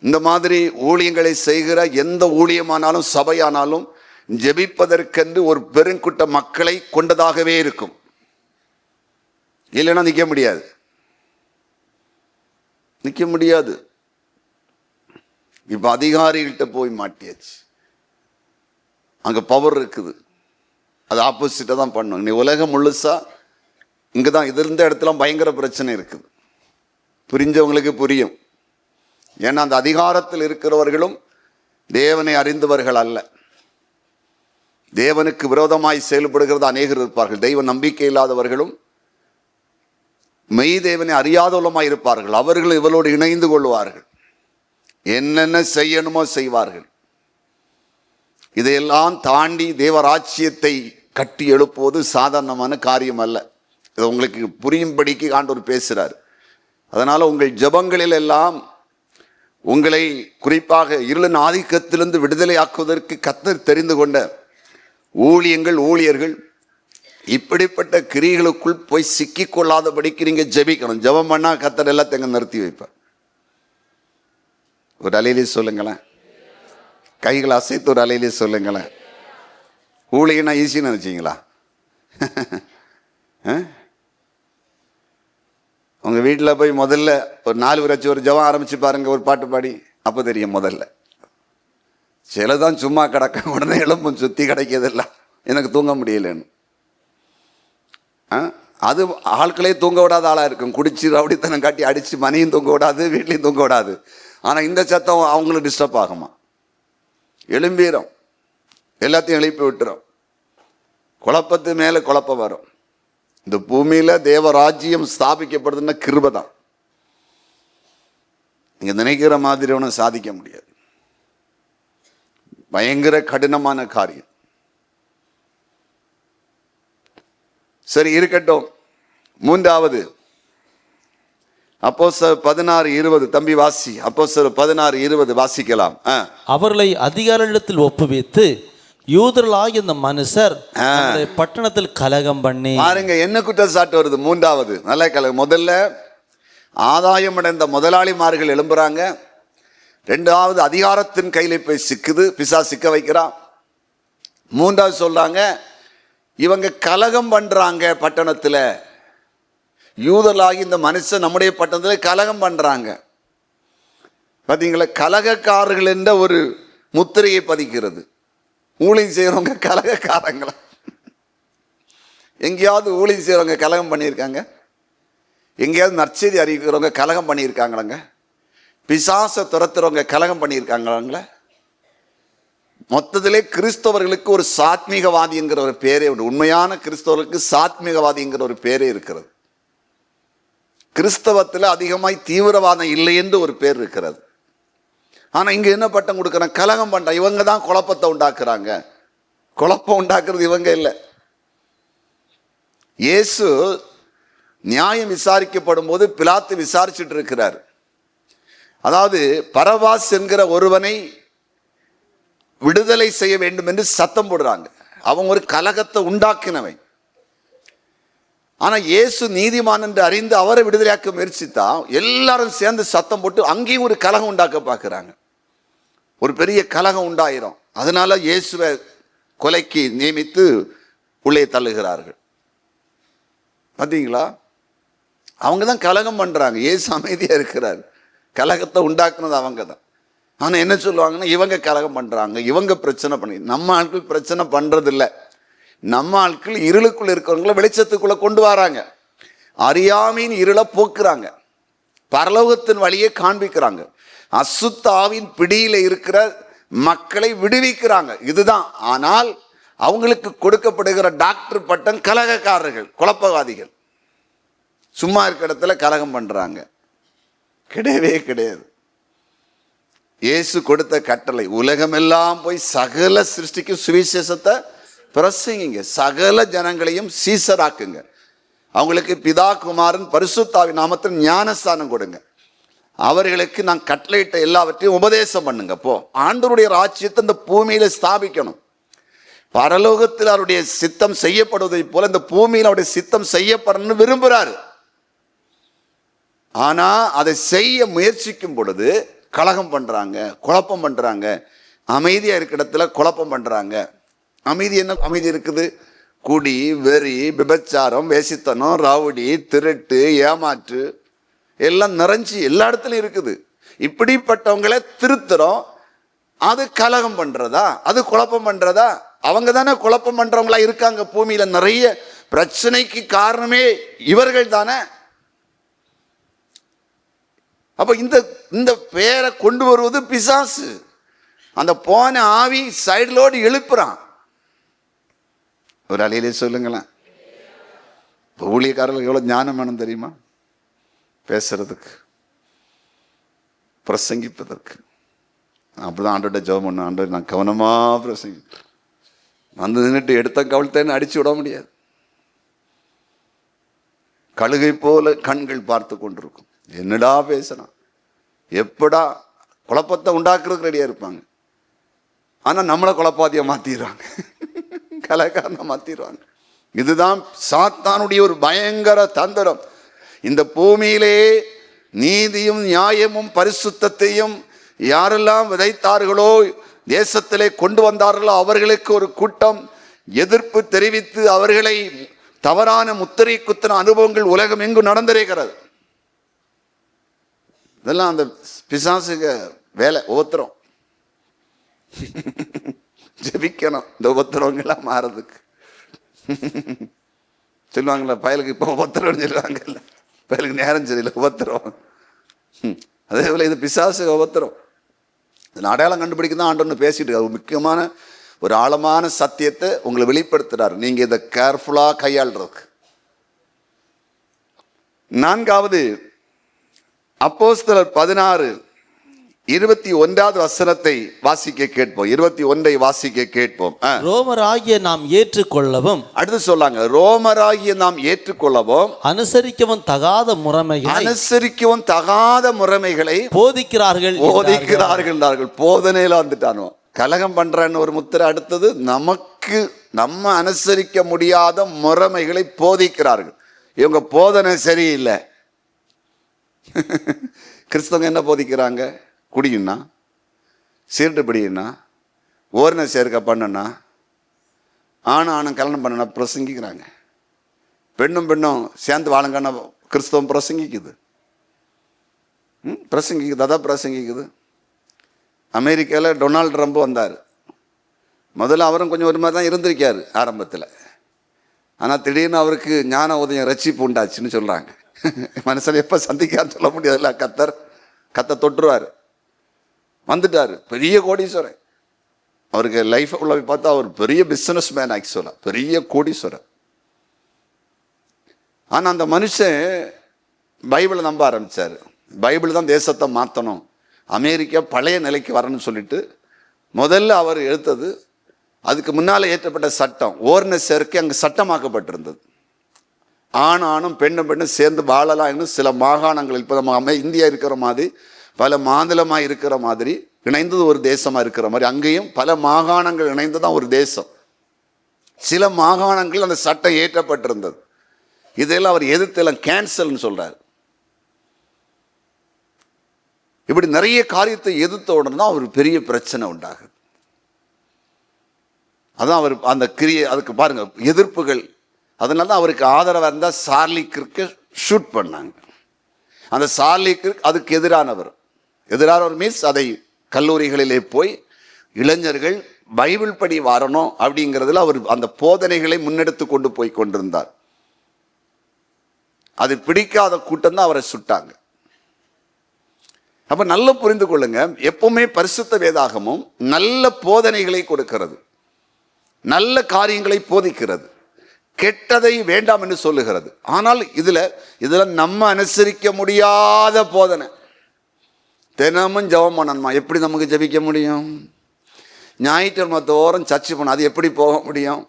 இந்த மாதிரி ஊழியங்களை செய்கிற எந்த ஊழியமானாலும் சபையானாலும் ஜெபிப்பதற்கென்று ஒரு பெருங்கூட்ட மக்களை கொண்டதாகவே இருக்கும். இல்லைன்னா நிற்க முடியாது, நிற்க முடியாது. இப்ப அதிகாரிகிட்ட போய் மாட்டியாச்சு. அங்க பவர் இருக்குது. அது ஆப்போசிட்டா தான் பண்ணும். நீ உலகம் முழுசா இங்கதான் இது இருந்த இடத்துல பயங்கர பிரச்சனை இருக்குது. புரிஞ்சவங்களுக்கு புரியும். ஏன்னா அந்த அதிகாரத்தில் இருக்கிறவர்களும் தேவனை அறிந்தவர்கள் அல்ல. தேவனுக்கு விரோதமாய் செயல்படுகிறது அநேகர் இருப்பார்கள். தெய்வ நம்பிக்கை இல்லாதவர்களும் மெய் தேவனை அறியாதவர்களுமாய் இருப்பார்கள். அவர்கள் இவளோடு இணைந்து கொள்வார்கள். என்னென்ன செய்யணுமோ செய்வார்கள். இதையெல்லாம் தாண்டி தேவராட்சியத்தை கட்டி எழுப்புவது சாதாரணமான காரியம் அல்ல. இது உங்களுக்கு புரியும்படிக்கு ஆண்டவர் பேசுறார். அதனால உங்கள் ஜெபங்களில் எல்லாம் உங்களை குறிப்பாக இருளின் ஆதிக்கத்திலிருந்து விடுதலை ஆக்குவதற்கு கர்த்தர் தெரிந்து கொண்ட ஊழியங்கள், ஊழியர்கள் இப்படிப்பட்ட கிரியைகளுக்குள் போய் சிக்கிக் கொள்ளாதபடிக்கு நீங்க ஜெபிக்கணும். ஜெபம் பண்ணா கர்த்தர் எல்லாத்தையும் நிறுத்தி வைப்பார். ஒரு அலையிலே சொல்லுங்களேன், கைகளை அசைத்து ஒரு அலையிலே சொல்லுங்களேன். ஊழியனா ஈஸின்னு நினைச்சீங்களா? உங்க வீட்டில் போய் முதல்ல ஒரு 4 பேர் வச்சு ஒரு ஜெபம் ஆரம்பிச்சு பாருங்க, ஒரு பாட்டு பாடி. அப்போ தெரியும் முதல்ல. சிலதான் சும்மா கிடக்க, உடனே எலும்பும் சுத்தி கிடைக்கிறதில்ல, எனக்கு தூங்க முடியலன்னு. அது ஆட்களே தூங்க விடாத ஆளா இருக்கும். குடிச்சு ரவுடித்தனம் காட்டி அடிச்சு மனையும் தூங்க விடாது, வீட்லையும் தூங்க விடாது. ஆனா இந்த சத்தம் அவங்களுக்கு டிஸ்டர்ப் ஆகுமா? எழும்பீரும், எல்லாத்தையும் எழுப்பி விட்டுரும். குழப்பத்து மேல குழப்பம் வரும். இந்த பூமியில தேவராஜ்யம் ஸ்தாபிக்கப்படுதுன்னா கிருபை தான். நீங்க நினைக்கிற மாதிரி ஒன்றும் சாதிக்க முடியாது. பயங்கர கடினமான காரியம். சரி இருக்கட்டும். 3வது அப்போஸ்தலர் 16:20. தம்பி வாசி. அப்போஸ்தலர் 16:20 வாசிக்கலாம். அவர்களை அதிகாரிகளிடத்தில் ஒப்புவித்து யூதர்களாகிய இந்த மனுஷர் பட்டணத்தில் கலகம் பண்ணி. பாருங்க என்ன குற்றச்சாட்டு வருது. 3வது நல்ல கலகம். முதல்ல ஆதாயம் அடைந்த முதலாளிமார்கள் எழும்புறாங்க. 2வது அதிகாரத்தின் கையில போய் சிக்குது, பிசாசு சிக்க வைக்கிறான். 3வது சொல்றாங்க இவங்க கலகம் பண்றாங்க பட்டணத்துல. யூதர்களாகி இந்த மனுஷன் நம்முடைய பட்டணத்துல கலகம் பண்றாங்க. பாத்தீங்களா, கலகக்காரர்கள் என்ற ஒரு முத்திரையை பதிக்கிறது. ஊழியம் செய்யறவங்க கலகக்காரங்களா? எங்கேயாவது ஊழியம் செய்யறவங்க கலகம் பண்ணியிருக்காங்க? எங்கேயாவது நற்செய்தி அறிவிக்கிறவங்க கலகம் பண்ணியிருக்காங்களாங்க? பிசாசை துரத்துறவங்க கலகம் பண்ணியிருக்காங்களாங்களா? மொத்தத்திலே கிறிஸ்தவர்களுக்கு ஒரு சாத்மீகவாதி என்கிற ஒரு பேரே உண்டு. உண்மையான கிறிஸ்தவர்களுக்கு சாத்மீகவாதி என்கிற ஒரு பேரே இருக்கிறது. கிறிஸ்தவத்தில் அதிகமாய் தீவிரவாதம் இல்லை என்று ஒரு பேர் இருக்கிறது. ஆனா இங்க என்ன பட்டம் கொடுக்குறாங்க? கலகம் பண்ற இவங்க தான் குழப்பத்தை உண்டாக்குறாங்க. குழப்பம் உண்டாக்குறது இவங்க இல்லை. இயேசு நியாயம் விசாரிக்கப்படும் போது பிலாத்து விசாரிச்சுட்டு இருக்கிறார். அதாவது பரபாஸ் என்கிற ஒருவனை விடுதலை செய்ய வேண்டும் என்று சத்தம் போடுறாங்க. அவங்க ஒரு கலகத்தை உண்டாக்கினவன். ஆனா இயேசு நீதிமான் என்று அறிந்து அவரை விடுதலையாக்க முயற்சித்தா எல்லாரும் சேர்ந்து சத்தம் போட்டு அங்கேயும் ஒரு கலகம் உண்டாக்க பார்க்கிறாங்க. ஒரு பெரிய கலகம் உண்டாயிரும். அதனால இயேசுவை கொலைக்கு நியமித்து உள்ளே தள்ளுகிறார்கள். பார்த்தீங்களா, அவங்க தான் கலகம் பண்றாங்க. இயேசு அமைதியா இருக்கிறார். கலகத்தை உண்டாக்குனது அவங்க தான். ஆனா என்ன சொல்லுவாங்கன்னா, இவங்க கலகம் பண்றாங்க, இவங்க பிரச்சனை பண்ணி. நம்ம ஆட்கள் பிரச்சனை பண்றது இல்லை. நம்ம ஆட்கள் இருளுக்குள்ள இருக்கிறவங்கள வெளிச்சத்துக்குள்ள கொண்டு வராங்க. அறியாமையின் இருளை போக்குறாங்க. பரலோகத்தின் வழியை காண்பிக்கிறாங்க. அசுத்தாவின் பிடியில இருக்கிற மக்களை விடுவிக்கிறாங்க. இதுதான். ஆனால் அவங்களுக்கு கொடுக்கப்படுகிற டாக்டர் பட்டம் கலகக்காரர்கள், குழப்பவாதிகள். சும்மா இருக்கிற இடத்துல கலகம் பண்றாங்க. கிடையவே கிடையாது. இயேசு கொடுத்த கட்டளை, உலகமெல்லாம் போய் சகல சிருஷ்டிக்கு சுவிசேஷத்தை பிரசங்கிங்க, சகல ஜனங்களையும் சீசராக்குங்க, அவங்களுக்கு பிதா குமாரன் பரிசுத்தாவின் நாமத்தில் ஞானஸ்தானம் கொடுங்க, அவர்களுக்கு நான் கட்டளையிட்ட எல்லாவற்றையும் உபதேசம் பண்ணுங்க. போ, ஆண்டவருடைய ராஜ்யத்தை இந்த பூமியில ஸ்தாபிக்கணும். பரலோகத்தில் அவருடைய சித்தம் செய்யப்படுவதை போல இந்த பூமியில் அவருடைய சித்தம் செய்யப்படணும்னு விரும்புகிறாரு. ஆனா அதை செய்ய முயற்சிக்கும் பொழுது கலகம் பண்றாங்க, குழப்பம் பண்றாங்க. அமைதியா இருக்கிற இடத்துல குழப்பம் பண்றாங்க. அமைதி என்ன அமைதி இருக்குது? குடி, வெறி, விபச்சாரம், வேசித்தனம், ரவுடி, திருட்டு, ஏமாற்று எல்லாம் நிறைஞ்சி எல்லா இடத்துலையும் இருக்குது. இப்படிப்பட்டவங்களை திருத்துறோம். அது கலகம் பண்றதா? அது குழப்பம் பண்றதா? அவங்க தானே குழப்பம் பண்றவங்களா இருக்காங்க. பூமியில நிறைய பிரச்சனைக்கு காரணமே இவர்கள் தானே. அப்ப இந்த பேரை கொண்டு வருவது பிசாசு. அந்த போன ஆவி சைடுலோடு எழுப்புறான். ஒரு அலையிலே சொல்லுங்களேன். ஊழியக்காரர்களுக்கு எவ்வளவு ஞானம் வேணும் தெரியுமா? பேசுறதுக்கு, பிரசங்கிப்பதற்கு. அப்படிதான் ஆண்டோட ஜெபம் பண்ண, ஆண்டோட நான் கவனமா பிரசங்கி வந்து நின்றுட்டு எடுத்த கவிழ்த்தேன்னு அடிச்சு விட முடியாது. கழுகை போல கண்கள் பார்த்து கொண்டிருக்கும். என்னடா பேசுறான், எப்படா குழப்பத்தை உண்டாக்குறதுக்கு ரெடியா இருப்பாங்க. ஆனா நம்மளை குழப்பாதிய மாத்திடுறாங்க, கலக்காரனை மாத்திடுவாங்க. இதுதான் சாத்தானுடைய ஒரு பயங்கர தந்திரம். இந்த பூமியிலே நீதியும் நியாயமும் பரிசுத்தத்தையும் யாரெல்லாம் விதைத்தார்களோ, தேசத்திலே கொண்டு வந்தார்களோ, அவர்களுக்கு ஒரு கூட்டம் எதிர்ப்பு தெரிவித்து அவர்களை தவறான முத்திரை குத்தின அனுபவங்கள் உலகம் எங்கும் நடந்திருக்கிறது. இதெல்லாம் அந்த பிசாசுக வேலை. உபத்திரம் ஜெபிக்கணும் இந்த உபத்திரவங்களாம் மாறதுக்கு. சொல்லுவாங்களா, பயலுக்கு இப்போ உபத்திரம் சொல்லுவாங்கல்ல, பயலுக்கு நேரம் சரியில்லை, உபத்திரம். அதே போல இது பிசாசு உபத்திரம். இதில் அடையாளம் கண்டுபிடிக்க தான் ஆண்டவன்னு பேசிட்டு இருக்காரு. முக்கியமான ஒரு ஆழமான சத்தியத்தை உங்களை வெளிப்படுத்துறாரு, நீங்க இதை கேர்ஃபுல்லா கையாளுறதுக்கு. நான்காவது, அப்போஸ்தலர் 16:21 வசனத்தை வாசிக்க கேட்போம். 21 வாசிக்க கேட்போம். ரோமராகிய நாம் ஏற்றுக்கொள்ளவும், அடுத்து சொல்லாங்க, ரோமராகிய நாம் ஏற்றுக்கொள்ளவும் அனுசரிக்கவும் தகாத முறைமைகளை போதிக்கிறார்கள். போதனையில வந்துட்டானோ, கலகம் பண்றன்னு ஒரு முத்திரை. அடுத்தது, நம்ம அனுசரிக்க முடியாத முறைமைகளை போதிக்கிறார்கள். இவங்க போதனை சரியில்லை. கிறிஸ்தவங்க என்ன போதிக்கிறாங்க? குடியுன்னா, சீர்டு பிடியுன்னா, ஓரண சேர்க்க பண்ணுன்னா, ஆணும் கல்யாணம் பண்ண பிரசங்கிக்கிறாங்க. பெண்ணும் சேர்ந்து வாழுங்கன்னா கிறிஸ்தவம் பிரசங்கிக்குது. அதான் பிரசங்கிக்குது. அமெரிக்காவில் டொனால்டு ட்ரம்ப் வந்தார். முதல்ல அவரும் கொஞ்சம் ஒரு மாதிரி தான் இருந்திருக்காரு ஆரம்பத்தில். ஆனால் திடீர்னு அவருக்கு ஞான உதயம் ரட்சிப்பு உண்டாச்சுன்னு சொல்கிறாங்க. மனுஷன் எப்போ சந்திக்கான்னு சொல்ல முடியாதுல்ல. கத்த தொட்டுருவார். வந்துட்டார், பெரிய கோடீஸ்வரன். அவருக்கு லைஃப் உள்ள பார்த்தா அவர் பெரிய பிஸ்னஸ் மேன், ஆக்சுவலாக பெரிய கோடீஸ்வரர். ஆனால் அந்த மனுஷன் பைபிளை நம்ப ஆரம்பித்தார். பைபிள் தான் தேசத்தை மாற்றணும், அமெரிக்கா பழைய நிலைக்கு வரணும்னு சொல்லிட்டு முதல்ல அவர் எடுத்தது, அதுக்கு முன்னால் ஏற்றப்பட்ட சட்டம் ஓர்ன சேர்க்கை அங்கே சட்டமாக்கப்பட்டிருந்தது. ஆணும் பெண்ணும் சேர்ந்து வாழலாம். சில மாகாணங்கள் இப்போ நம்ம இந்தியா இருக்கிற மாதிரி பல மாநிலமாக இருக்கிற மாதிரி இணைந்தது ஒரு தேசமாக இருக்கிற மாதிரி அங்கேயும் பல மாகாணங்கள் இணைந்து தான் ஒரு தேசம். சில மாகாணங்கள் அந்த சட்டம் ஏற்றப்பட்டிருந்தது. இதெல்லாம் அவர் எதிர்த்தெல்லாம் கேன்சல்னு சொல்றாரு. இப்படி நிறைய காரியத்தை எதிர்த்த உடனே தான் அவர் பெரிய பிரச்சனை உண்டாகுது. அதான் அவர் அந்த அதுக்கு பாருங்க எதிர்ப்புகள். அதனால தான் அவருக்கு ஆதரவாக இருந்தால் சார்லி கிர்க்கை ஷூட் பண்ணாங்க. அந்த சார்லி கிர்க் அதுக்கு எதிரானவர் மீன்ஸ் அதை கல்லூரிகளிலே போய் இளைஞர்கள் பைபிள் படி வரணும் அப்படிங்கிறதுல அவர் அந்த போதனைகளை முன்னெடுத்து கொண்டு போய் கொண்டிருந்தார். அது பிடிக்காத கூட்டம் தான் அவரை சுட்டாங்க. அப்ப நல்ல புரிந்து கொள்ளுங்க, எப்பவுமே பரிசுத்த வேதாகமும் நல்ல போதனைகளை கொடுக்கிறது, நல்ல காரியங்களை போதிக்கிறது, கெட்டதை வேண்டாம் என்று சொல்லுகிறது. ஆனால் இதுல நம்ம அனுசரிக்க முடியாத போதனை. தினமும் ஜெபம் பண்ணணுமா? எப்படி நமக்கு ஜெபிக்க முடியும்? ஞாயிற்றுக்கிழமை தோறும் சர்ச்சை பண்ண அது எப்படி போக முடியும்?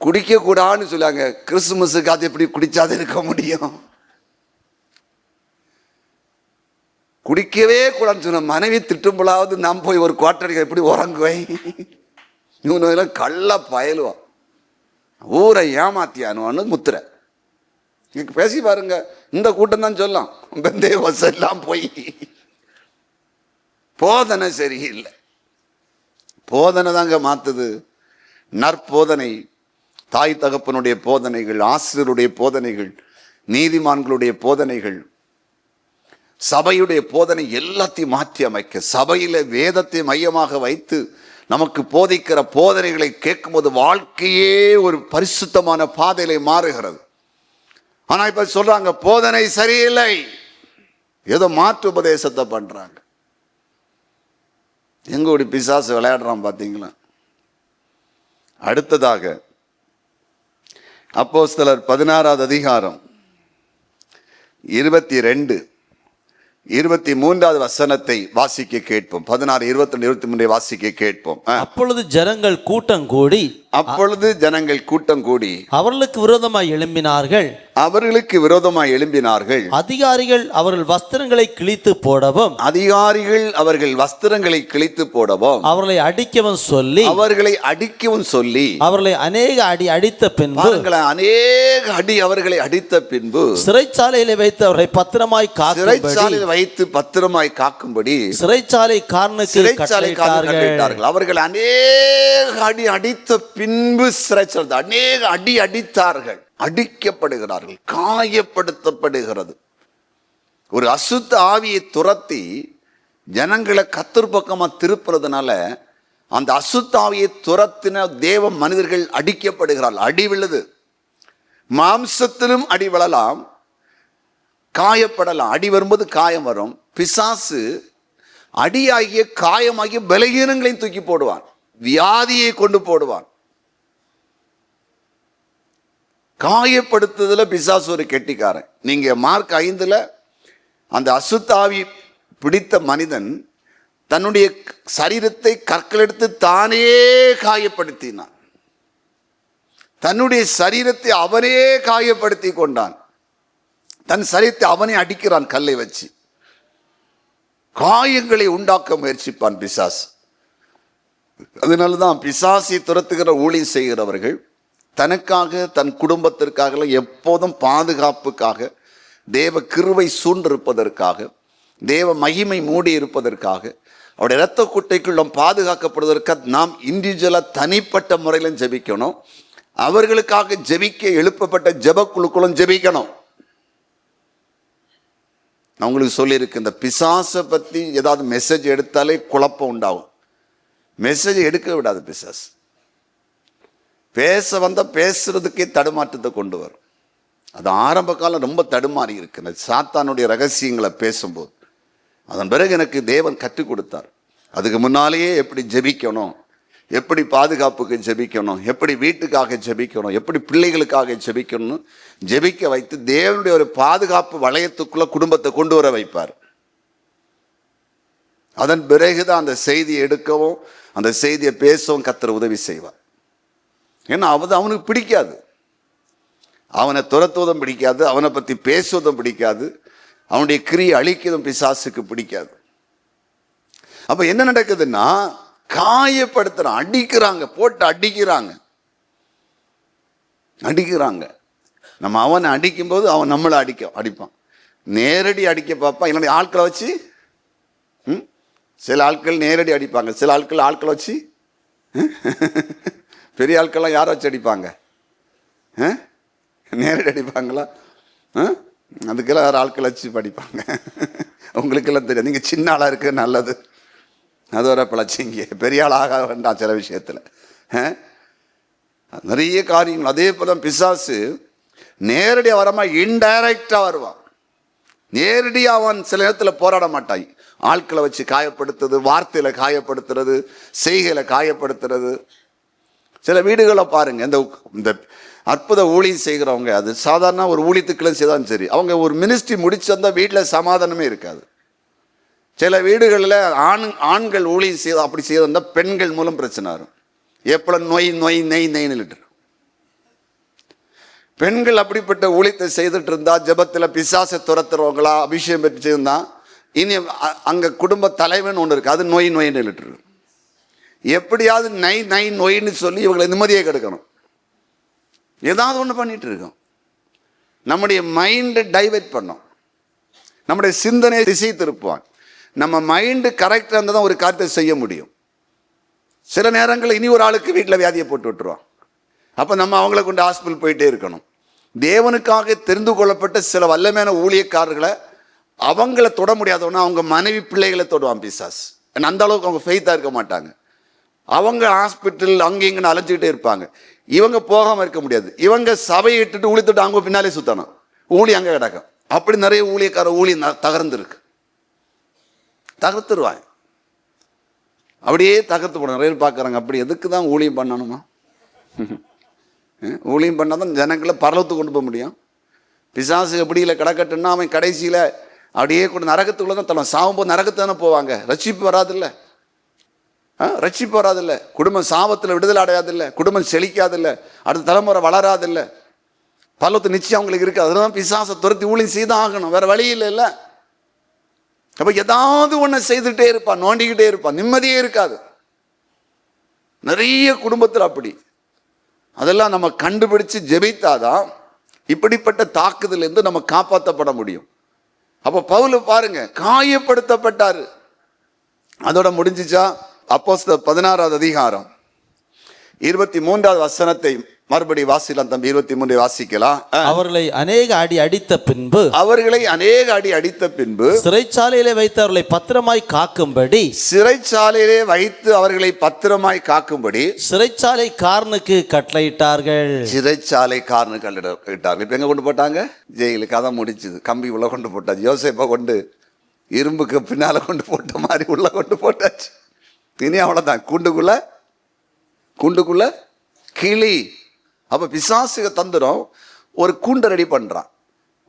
குடிக்க கூடாதுன்னு சொல்லாங்க, கிறிஸ்துமஸுக்கு அது எப்படி குடிச்சாது இருக்க முடியும்? குடிக்கவே கூடாதுன்னு சொன்ன மனைவி திட்டும்போலாவது நாம் போய் ஒரு குவார்டருக்கு எப்படி உறங்குவேன்? இவனெல்லாம் கள்ள பயலுவான், ஊரை ஏமாத்தியானுவான்னு முத்திரை. பேசி பாருங்க, இந்த கூட்டம் தான் சொல்லலாம் எல்லாம் போய் போதனை சரியில்லை. போதனை தாங்க மாத்துது. நற்போதனை, தாய் தகப்பனுடைய போதனைகள், ஆசிரியருடைய போதனைகள், நீதிமான்களுடைய போதனைகள், சபையுடைய போதனை எல்லாத்தையும் மாற்றி அமைக்க, சபையில வேதத்தை மையமாக வைத்து நமக்கு போதிக்கிற போதனைகளை கேட்கும்போது வாழ்க்கையே ஒரு பரிசுத்தமான பாதையில மாறுகிறது. ஆனா இப்ப சொல்றாங்க போதனை சரியில்லை, ஏதோ மாற்று உபதேசத்தை பண்றாங்க. எங்க ஒரு பிசாசு விளையாடுறான் பாத்தீங்களா? அடுத்ததாக அப்போஸ்தலர் 16வது அதிகாரம் 22, 23வது வசனத்தை வாசிக்க கேட்போம். 16, 22, 23 வாசிக்க கேட்போம். அப்பொழுது ஜனங்கள் கூட்டம் கூடி அவர்களுக்கு விரோதமாய் எழும்பினார்கள். அதிகாரிகள் அவர்கள் வஸ்திரங்களை கிழித்து போடவும் அவர்களை அடிக்கவும் சொல்லி அவர்களை அநேக அடி அடித்த பின்பு சிறைச்சாலையில வைத்து அவர்களை பத்திரமாய் காக்கும்படி சிறைச்சாலை காரணத்தார்கள். அவர்கள் அநேக அடி அடித்த பின்பு சிறைச்சாலை அநேக அடி அடித்தார்கள், அடிக்கப்படுகிறார்கள், காயப்படுத்தப்படுகிறது. ஒரு அசுத்த ஆவியை துரத்தி ஜனங்களை கர்த்தர் பக்கமா திருப்புறதுனால அந்த அசுத்த ஆவியை துரத்தின தேவ மனிதர்கள் அடிக்கப்படுகிறார்கள். அடி விழுது, மாம்சத்திலும் அடி விழலாம், காயப்படலாம். அடி வரும்போது காயம் வரும். பிசாசு அடியாகிய காயமாகிய பலகீனங்களையும் தூக்கி போடுவான், வியாதியை கொண்டு போடுவான். காயப்படுத்துதல பிசாசு ஒரு கெட்டிக்காரன். நீங்க மார்க் 5ல் அந்த அசுத்தாவி பிடித்த மனிதன் தன்னுடைய சரீரத்தை கற்கள் எடுத்து தானே காயப்படுத்தினான். தன்னுடைய சரீரத்தை அவனே காயப்படுத்தி கொண்டான். தன் சரீரத்தை அவனே அடிக்கிறான் கல்லை வச்சு. காயங்களை உண்டாக்க முயற்சிப்பான் பிசாசு. அதனாலதான் பிசாசை துரத்துகிற ஊழியம் செய்கிறவர்கள் தனக்காக தன் குடும்பத்திற்காக எப்போதும் பாதுகாப்புக்காக, தேவ கிருபை சூழ்ந்திருப்பதற்காக, தேவ மகிமை மூடி இருப்பதற்காக அவருடைய இரத்த குட்டைக்குள் நாம் பாதுகாக்கப்படுவதற்கு நாம் இண்டிவிஜுவலாக தனிப்பட்ட முறையிலும் ஜெபிக்கணும். அவர்களுக்காக ஜெபிக்க எழுப்பப்பட்ட ஜெபக்குழுக்களும் ஜெபிக்கணும். நான் உங்களுக்கு சொல்லியிருக்கு, இந்த பிசாசை பற்றி ஏதாவது மெசேஜ் எடுத்தாலே குழப்பம் உண்டாகும். மெசேஜ் எடுக்க விடாது பிசாஸ். பேச வந்தால் பேசுறதுக்கே தடுமாற்றத்தை கொண்டு வரும். அது ஆரம்ப காலம் ரொம்ப தடுமாறி இருக்கு இந்த சாத்தானுடைய ரகசியங்களை பேசும்போது. அதன் பிறகு எனக்கு தேவன் கற்றுக் கொடுத்தார். அதுக்கு முன்னாலேயே எப்படி ஜெபிக்கணும், எப்படி பாதுகாப்புக்கு ஜெபிக்கணும், எப்படி வீட்டுக்காக ஜெபிக்கணும், எப்படி பிள்ளைகளுக்காக ஜெபிக்கணும்னு ஜெபிக்க வைத்து தேவனுடைய ஒரு பாதுகாப்பு வளையத்துக்குள்ள குடும்பத்தை கொண்டு வர வைப்பார். அதன் பிறகுதான் அந்த செய்தியை எடுக்கவும் அந்த செய்தியை பேசவும் கர்த்தர் உதவி செய்வார். ஏன்னா அவனுக்கு பிடிக்காது, அவனை துரத்துவதும் பிடிக்காது, அவனை பற்றி பேசுவதும் பிடிக்காது, அவனுடைய கிரியை அழிக்கிறதும் பிசாசுக்கு பிடிக்காது. அப்ப என்ன நடக்குதுன்னா, காயப்படுத்துறான், அடிக்கிறாங்க, போட்டு அடிக்கிறாங்க. நம்ம அவனை அடிக்கும்போது அவன் நம்மளை அடிப்பான். நேரடி அடிக்க பார்ப்பான், இல்லைன்னா ஆட்களை வச்சு. சில ஆட்கள் நேரடி அடிப்பாங்க, சில ஆட்களை வச்சு. பெரிய ஆட்கள்லாம் யாரை வச்சு அடிப்பாங்க? நேரடி அடிப்பாங்களா? அதுக்கெல்லாம் வேறு ஆட்களை வச்சு படிப்பாங்க. உங்களுக்கெல்லாம் தெரியும், நீங்கள் சின்ன ஆளாக இருக்கு நல்லது, அது வர பிழைச்சிங்க, பெரிய ஆளாக வேண்டாம் சில விஷயத்தில். நிறைய காரியங்கள் அதே போல பிசாசு நேரடியாக வராம இன்டைரக்டாக வருவான். நேரடியாக அவன் சில நேரத்தில் போராட மாட்டான். ஆட்களை வச்சு காயப்படுத்துறது, வார்த்தையில் காயப்படுத்துறது, செய்கையில காயப்படுத்துறது. சில வீடுகளை பாருங்க, இந்த அற்புத ஊழியம் செய்கிறவங்க, அது சாதாரண ஒரு ஊழியத்துக்குள்ள செய்தாலும் சரி, அவங்க ஒரு மினிஸ்ட்ரி முடிச்சு வந்தால் வீட்டில் சமாதானமே இருக்காது. சில வீடுகளில் ஆண்கள் ஊழியம் செய்ய அப்படி செய்யறதா பெண்கள் மூலம் பிரச்சனை வரும். எப்போ நெய்ன்னு பெண்கள் அப்படிப்பட்ட ஊழியத்தை செய்துட்டு இருந்தா, ஜெபத்தில் பிசாசை துரத்துறவங்களா அபிஷேகம் பெற்று செய்திருந்தா, இனி அங்கே குடும்ப தலைவன் ஒன்று இருக்கு, அது நொய்ன்னு எப்படியாவது நொயின்னு சொல்லி இவங்களை நிம்மதியை கெடுக்கணும். ஏதாவது ஒன்று பண்ணிட்டு இருக்கோம். நம்முடைய மைண்டை டைவெர்ட் பண்ணோம், நம்முடைய சிந்தனையை திசை திருப்புவான். நம்ம மைண்டு கரெக்டாக இருந்தால் தான் ஒரு காரியத்தை செய்ய முடியும். சில நேரங்களில் இனி ஒரு ஆளுக்கு வீட்டில் வியாதியை போட்டு விட்டுருவான். அப்போ நம்ம அவங்கள கொண்டு ஹாஸ்பிட்டல் போயிட்டே இருக்கணும். தேவனுக்காக தெரிந்து கொள்ளப்பட்ட சில வல்லமையான ஊழியக்காரர்களை அவங்கள தொட முடியாதவனா அவங்க மனைவி பிள்ளைகளை தொடுவான் பிசாஸ். அந்த அளவுக்கு அவங்க ஃபெய்த்தாக இருக்க மாட்டாங்க. அவங்க ஹாஸ்பிட்டல் அங்கே இங்கன்னு அலைஞ்சிக்கிட்டே இருப்பாங்க. இவங்க போகாமல் இருக்க முடியாது. இவங்க சபையை இட்டுட்டு ஊழித்துட்டு அவங்க பின்னாலே சுற்றணும், ஊழி அங்கே கிடக்கும். அப்படி நிறைய ஊழியக்கார ஊழியம் தகர்ந்துருக்கு, தகர்த்துருவாங்க. அப்படியே தகர்த்து போட நிறைய பேர் பார்க்குறாங்க. அப்படி எதுக்கு தான் ஊழியம் பண்ணணுமா? ஊழியம் பண்ணால் தான் ஜனங்களை பரலத்துக்கு கொண்டு போக முடியும். பிசாசு எப்படி இல்லை கிடக்கட்டுன்னா அவன் கடைசியில் அப்படியே கொண்டு நரகத்துக்குள்ள தான் தள்ளுவான். சாகும்போது நரகத்து தானே போவாங்க. ரட்சிப்பு வராதில்ல, ரட்சிப்பு வராதில்ல, குடும்பம் சாபத்தில் விடுதலை அடையாதில்லை, குடும்பம் செழிக்காதில்லை, அடுத்த தலைமுறை வளராதில்லை, பரலத்து நிச்சயம் அவங்களுக்கு இருக்குது. அதனால பிசாசை துரத்தி ஊழியம் செய்தான் ஆகணும், வேற வழி இல்லை. அப்போ ஏதாவது ஒன்று செய்துகிட்டே இருப்பான், நோண்டிக்கிட்டே இருப்பான், நிம்மதியே இருக்காது. நிறைய குடும்பத்தில் அப்படி. அதெல்லாம் நம்ம கண்டுபிடிச்சு ஜெபித்தாதான் இப்படிப்பட்ட தாக்குதலிருந்து நம்ம காப்பாற்றப்பட முடியும். அப்போ பவுல் பாருங்க, காயப்படுத்தப்பட்டாரு. அதோட முடிஞ்சிச்சா? அப்போஸ்தலர் 16வது அதிகாரம் 23வது வசனத்தை மறுபடி வாசிக்கலாம் தம்பி. 23 வாசிக்கலாம். அவர்களை அநேக அடி அடித்த பின்பு சிறைச்சாலையிலே வைத்து அவர்களை பத்திரமாய் காக்கும்படி சிறைச்சாலைக்காரனுக்கு கட்டளையிட்டார்கள். இப்ப எங்க கொண்டு போட்டாங்க? ஜெயிலுக்கு. அதான் முடிச்சது. கம்பி உள்ள கொண்டு போட்டாச்சு. யோசேப்பை கொண்டு இரும்புக்கு பின்னால கொண்டு போட்ட மாதிரி உள்ள கொண்டு போட்டாச்சு. இனி அவ்வளவுதான், கூண்டுக்குள்ள கிளி. அப்ப பிசாசுக தந்துடும். ஒரு கூண்டை ரெடி பண்றான்,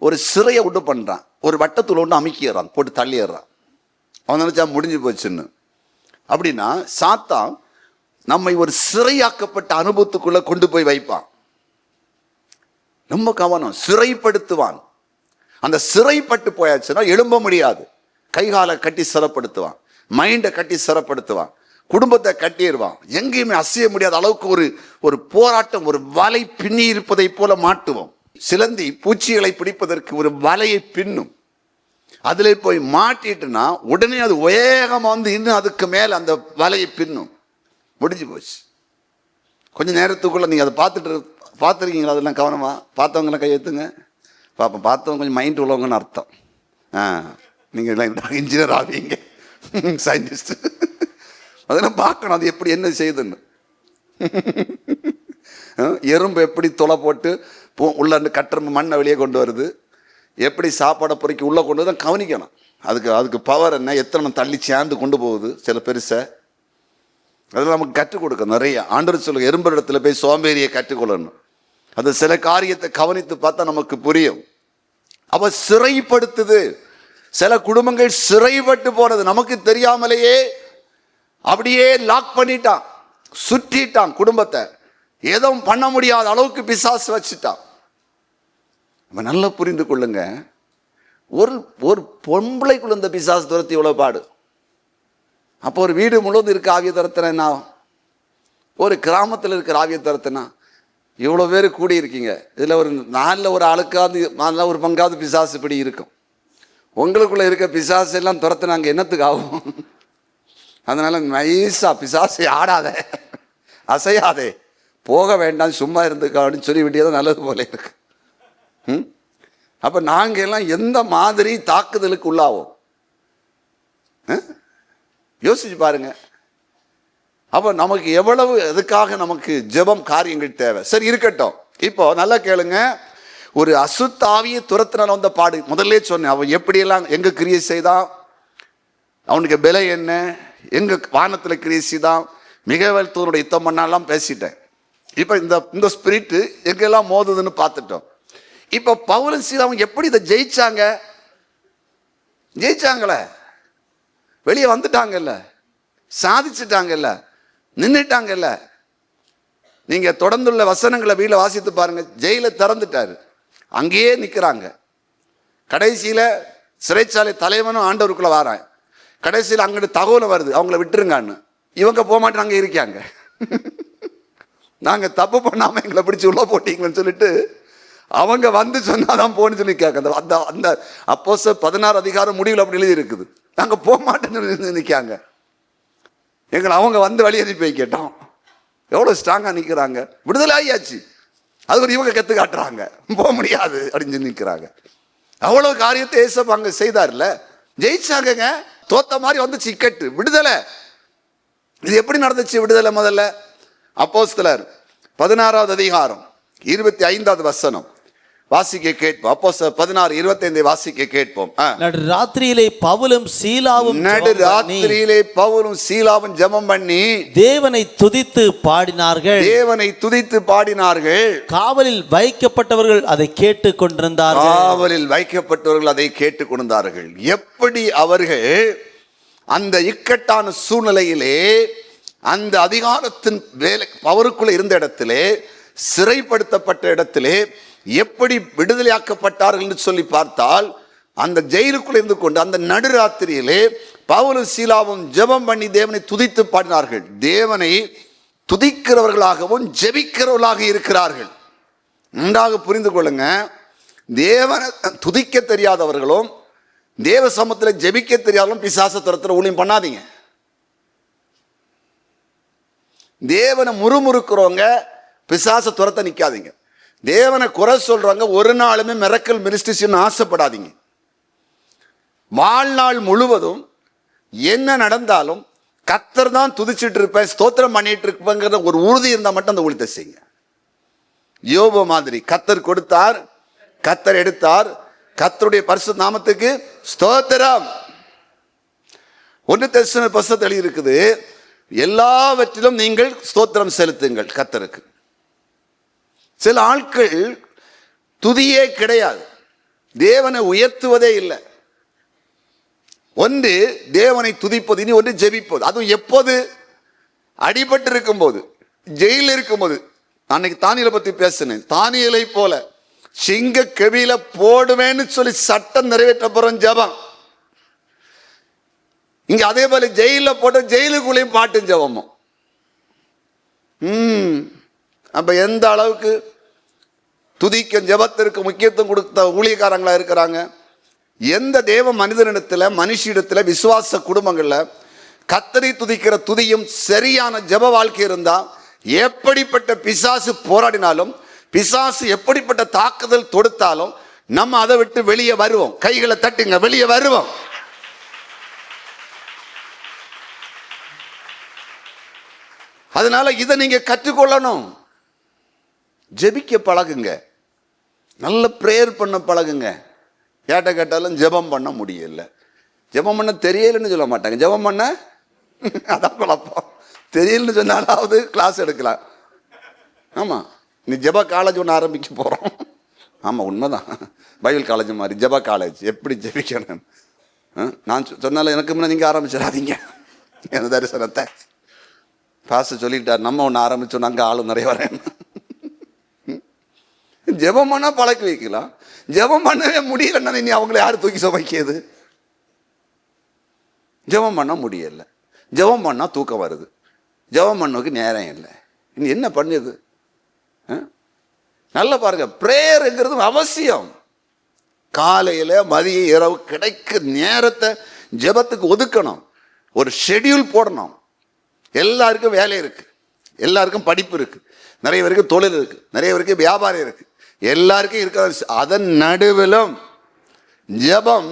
ஒரு சிறையை உண்டு பண்றான், ஒரு வட்டத்துல ஒன்று அமைக்கிறான், போட்டு தள்ளிடுறான். அவன் நினைச்சா முடிஞ்சு போச்சுன்னு. அப்படின்னா சாத்தான் நம்மை ஒரு சிறையாக்கப்பட்ட அனுபவத்துக்குள்ள கொண்டு போய் வைப்பான். ரொம்ப கவனம், சிறைப்படுத்துவான். அந்த சிறைப்பட்டு போயாச்சுன்னா எழும்ப முடியாது. கைகாலை கட்டி சிறைப்படுத்துவான், மைண்டை கட்டி சிறைப்படுத்துவான், குடும்பத்தை கட்டிடுவான். எங்கேயுமே அசைய முடியாத அளவுக்கு ஒரு போராட்டம், ஒரு வலை பின்னி இருப்பதை போல மாட்டுவோம். சிலந்தி பூச்சிகளை பிடிப்பதற்கு ஒரு வலையை பின்னும். அதில் போய் மாட்டிட்டுனா உடனே அது வேகமாக வந்து இன்னும் அதுக்கு மேலே அந்த வலையை பின்னும். முடிஞ்சு போச்சு. கொஞ்சம் நேரத்துக்குள்ளே நீங்கள் அதை பார்த்துருக்கீங்களா? அதெல்லாம் கவனமாக பார்த்தவங்களாம் கை வைத்துங்க பார்ப்போம். பார்த்தவங்க கொஞ்சம் மைண்ட் உள்ளவங்கன்னு அர்த்தம். நீங்கள் எல்லாம் இன்ஜினியர் ஆவீங்க, சயின்டிஸ்ட். அதெல்லாம் பார்க்கணும் அது எப்படி என்ன செய்யுதுன்னு. எறும்பு எப்படி தொலை போட்டு உள்ள கட்டுற மண்ணை வெளியே கொண்டு வருது, எப்படி சாப்பாடை பொறுக்கி உள்ளே கொண்டு வந்து கவனிக்கணும். அதுக்கு பவர் என்ன, எத்தனை தள்ளி சேர்ந்து கொண்டு போகுது சில பெருசை. அதெல்லாம் நமக்கு கற்றுக் கொடுக்க நிறைய ஆண்டவர் சொல்லுங்க. எறும்பு இடத்துல போய் சோம்பேறியை கற்றுக்கொள்ளணும். அது சில காரியத்தை கவனித்து பார்த்தா நமக்கு புரியும். அவ சிறைப்படுத்துது. சில குடும்பங்கள் சிறைப்பட்டு போனது நமக்கு தெரியாமலேயே அப்படியே லாக் பண்ணிட்டான், சுற்றிட்டான் குடும்பத்தை. எதுவும் பண்ண முடியாத அளவுக்கு பிசாசு வச்சுட்டான். நம்ம நல்லா புரிந்து கொள்ளுங்க. ஒரு பொம்பளைக்குள்ள இந்த பிசாசு துரத்தி இவ்வளவு பாடு. அப்போ ஒரு வீடு முழுவதும் இருக்க ஆவிய துரத்தினா என்ன ஆகும்? ஒரு கிராமத்தில் இருக்கிற ஆவிய துரத்தினா இவ்வளோ பேர் கூடி இருக்கீங்க, இதில் ஒரு நாலில் ஒரு ஆளுக்காவது நல்ல ஒரு பங்காவது பிசாசு இப்படி இருக்கும். உங்களுக்குள்ள இருக்க பிசாசு எல்லாம் துரத்தினாங்க என்னத்துக்கு ஆகும்? அதனால நைஸா பிசாசை ஆடாத, அசையாதே, போக வேண்டாம், சும்மா இருந்துக்கான்னு சொல்லி விட்டியதான் நல்லது போல இருக்கு. அப்போ நாங்கள் எல்லாம் எந்த மாதிரி தாக்குதலுக்கு உள்ளாவோம் யோசிச்சு பாருங்க. அப்போ நமக்கு எவ்வளவு எதுக்காக நமக்கு ஜெபம் காரியங்கள் தேவை. சரி இருக்கட்டும். இப்போ நல்லா கேளுங்க. ஒரு அசுத்தாவியை துரத்தினால வந்த பாடு முதல்ல சொன்னேன். அவன் எப்படியெல்லாம் எங்க கிரியை செய்தான், அவனுக்கு விலை என்ன, எங்க வானத்தில் கிரியை செய்தான், மிகவேல் தூரோட யுத்தம் பண்ணாலாம் பேசிட்டேன். இப்போ இந்த ஸ்பிரிட் எங்கெல்லாம் மோதுதுன்னு பார்த்துட்டோம். இப்போ பவுலும் சீலாவும் எப்படி இதை ஜெயிச்சாங்களே, வெளியே வந்துட்டாங்கல்ல, சாதிச்சுட்டாங்கல்ல, நின்றுட்டாங்கல்ல. நீங்க தொடர்ந்துள்ள வசனங்களை வீட்டில் வாசித்து பாருங்க. ஜெயில திறந்துட்டாரு, அங்கேயே நிற்கிறாங்க. கடைசியில் சிறைச்சாலை தலைவனும் ஆண்டவருக்குள்ள வாரான். கடைசியில் அங்கிட்டு தகவல் வருது, அவங்கள விட்டுருங்கன்னு. இவங்க போக மாட்டேன், அங்கே இருக்காங்க. நாங்கள் தப்பு பண்ணாமல் எங்களை பிடிச்சி உள்ள போட்டீங்கன்னு சொல்லிட்டு அவங்க வந்து சொன்னாதான் போன்னு சொல்லி கேட்க. அந்த அப்போஸ்தலர் 16 அதிகாரம் முடிவில் அப்படி எழுதி இருக்குது. நாங்கள் போக மாட்டேன்னு சொல்லி நிற்காங்க. எங்களை அவங்க வந்து வழி அனுப்பி போய் கேட்டோம். எவ்வளோ ஸ்ட்ராங்காக நிற்கிறாங்க. விடுதலை ஆகியாச்சு, அது ஒரு இவங்க கற்று காட்டுறாங்க, போக முடியாது அப்படின்னு சொல்லி நிற்கிறாங்க. அவ்வளோ காரியத்தை ஏசப்பா அங்கே செய்தார்ல, ஜெயிச்சாங்க. தோத்த மாதிரி வந்து சிக்கட்டு விடுதலை. இது எப்படி நடந்துச்சு விடுதலை? முதல்ல அப்போஸ்தலர் 16 அதிகாரம் 25 வசனம் வாசிக்க கேட்போம். அப்போஸ்தலர் 16:25 வாசிக்க கேட்போம். நடுராத்திரியிலே பவுலும் சீலாவும் ஜெபம் பண்ணி தேவனை துதித்து பாடினார்கள். காவலில் வைக்கப்பட்டவர்கள் அதை கேட்டுக் கொண்டிருந்தார்கள். எப்படி அவர்கள் அந்த இக்கட்டான சூழ்நிலையிலே, அந்த அதிகாரத்தின் வேலை பவருக்குள்ள இருந்த இடத்திலே, சிறைப்படுத்தப்பட்ட இடத்திலே எப்படி விடுதலையாக்கப்பட்டார்கள் என்று சொல்லி பார்த்தால், அந்த ஜெயிலுக்குள் இருந்து கொண்டு அந்த நடுராத்திரியிலே பவுலும் சீலாவும் ஜெபம் பண்ணி தேவனை துதித்து பாடினார்கள். தேவனை துதிக்கிறவர்களாகவும் ஜெபிக்கிறவர்களாக இருக்கிறார்கள். நன்றாக புரிந்து கொள்ளுங்க. தேவனை துதிக்க தெரியாதவர்களும் தேவ சமூகத்தில் ஜெபிக்க தெரியாதவர்களும் பிசாச துரத்துற ஊழியம் பண்ணாதீங்க. தேவனை முறுமுறுக்கிறவங்க பிசாச துரத்த நிற்காதீங்க. தேவனை குறை சொல்றவங்க ஒரு நாளுமே மிரக்கல் மினிஸ்ட்ரின்னு ஆசைப்படாதீங்க. வாழ்நாள் முழுவதும் என்ன நடந்தாலும் கர்த்தர் தான் துதிச்சிட்டு இருப்பேன், ஸ்தோத்திரம் பண்ணிட்டு இருப்பேங்கிற ஒரு உறுதி இருந்தால் மட்டும் அந்த ஊழியத்தை செய்யுங்க. யோபு மாதிரி கர்த்தர் கொடுத்தார், கர்த்தர் எடுத்தார், கர்த்தருடைய பரிசுத்த நாமத்துக்கு ஸ்தோத்திரம். 1 தெசலோனிக்கேயர் 10 எழுதி இருக்குது, எல்லாவற்றிலும் நீங்கள் ஸ்தோத்திரம் செலுத்துங்கள் கர்த்தருக்கு. சில ஆட்கள் துதியே கிடையாது, தேவனை உயர்த்துவதே இல்லை. ஒன்று தேவனை துதிப்பது, இனி ஒன்று ஜெபிப்பது. அதுவும் எப்போது? அடிபட்டு இருக்கும்போது, ஜெயிலில் இருக்கும்போது. அன்னைக்கு தானியேலை பற்றி பேசினேன். தானியேலை போல சிங்க கெபியில போடுவேன்னு சொல்லி சட்டம் நிறைவேற்றப்போறோம் ஜெபம். இங்க அதே போல ஜெயிலில் போட்டு ஜெயிலுக்குள்ளேயும் பாட்டும் ஜெபமும். அப்ப எந்த அளவுக்கு துதிக்கும் ஜெபத்திற்கு முக்கியத்துவம் கொடுத்த ஊழியக்காரங்களா இருக்கிறாங்க. எந்த தேவ மனிதனிடத்துல, மனுஷிடத்துல, விசுவாச குடும்பங்கள்ல கர்த்தரை துதிக்கிற துதியும் சரியான ஜெப வாழ்க்கை இருந்தா, எப்படிப்பட்ட பிசாசு போராடினாலும், பிசாசு எப்படிப்பட்ட தாக்குதல் தொடுத்தாலும் நம்ம அதை விட்டு வெளியே வருவோம். கைகளை தட்டுங்க, வெளியே வருவோம். அதனால இதை நீங்க கற்றுக்கொள்ளணும். ஜெபிக்க பழகுங்க, நல்ல பிரேயர் பண்ண பழகுங்க. கேட்ட கேட்டாலும் ஜெபம் பண்ண முடியல, ஜெபம் பண்ண தெரியலன்னு சொல்ல மாட்டாங்க. ஜெபம் பண்ண அதான் குழப்பம். தெரியலன்னு சொன்னாலாவது கிளாஸ் எடுக்கலாம். ஆமா, நீ ஜெப காலேஜ் ஒன்று ஆரம்பிக்க போறோம். ஆமா, உண்மைதான். பைபிள் காலேஜ் மாதிரி ஜெப காலேஜ், எப்படி ஜெபிக்கணும். நான் சொன்னாலும் எனக்கு முன்ன நீங்க ஆரம்பிச்சிடாதீங்க என் தரிசனத்தை. பாஸ்டர் சொல்லிட்டார், நம்ம ஒன்று ஆரம்பிச்சோம், அங்கே ஆளு நிறைய வரேன். ஜெபம் பண்ணா பழக்கி வைக்கலாம். ஜெபம் பண்ணவே முடியலன்னா நீ அவங்கள யாரு தூக்கி சுமைக்கியது? ஜெபம் பண்ண முடியல, ஜெபம் பண்ணா தூக்கம் வருது, ஜெபம் பண்ணக்கு நேரம் இல்லை, நீ என்ன பண்ணுது? நல்லா பாருங்க, பிரேயருங்கிறது அவசியம். காலையில மதிய இரவு கிடைக்க நேரத்தை ஜெபத்துக்கு ஒதுக்கணும். ஒரு ஷெட்யூல் போடணும். எல்லாருக்கும் வேலை இருக்கு, எல்லாருக்கும் படிப்பு இருக்கு, நிறைய பேருக்கு தொழில் இருக்கு, நிறைய பேருக்கு வியாபாரம் இருக்கு, எல்லாருக்கும் இருக்க. அதன் நடுவிலும் ஜெபம்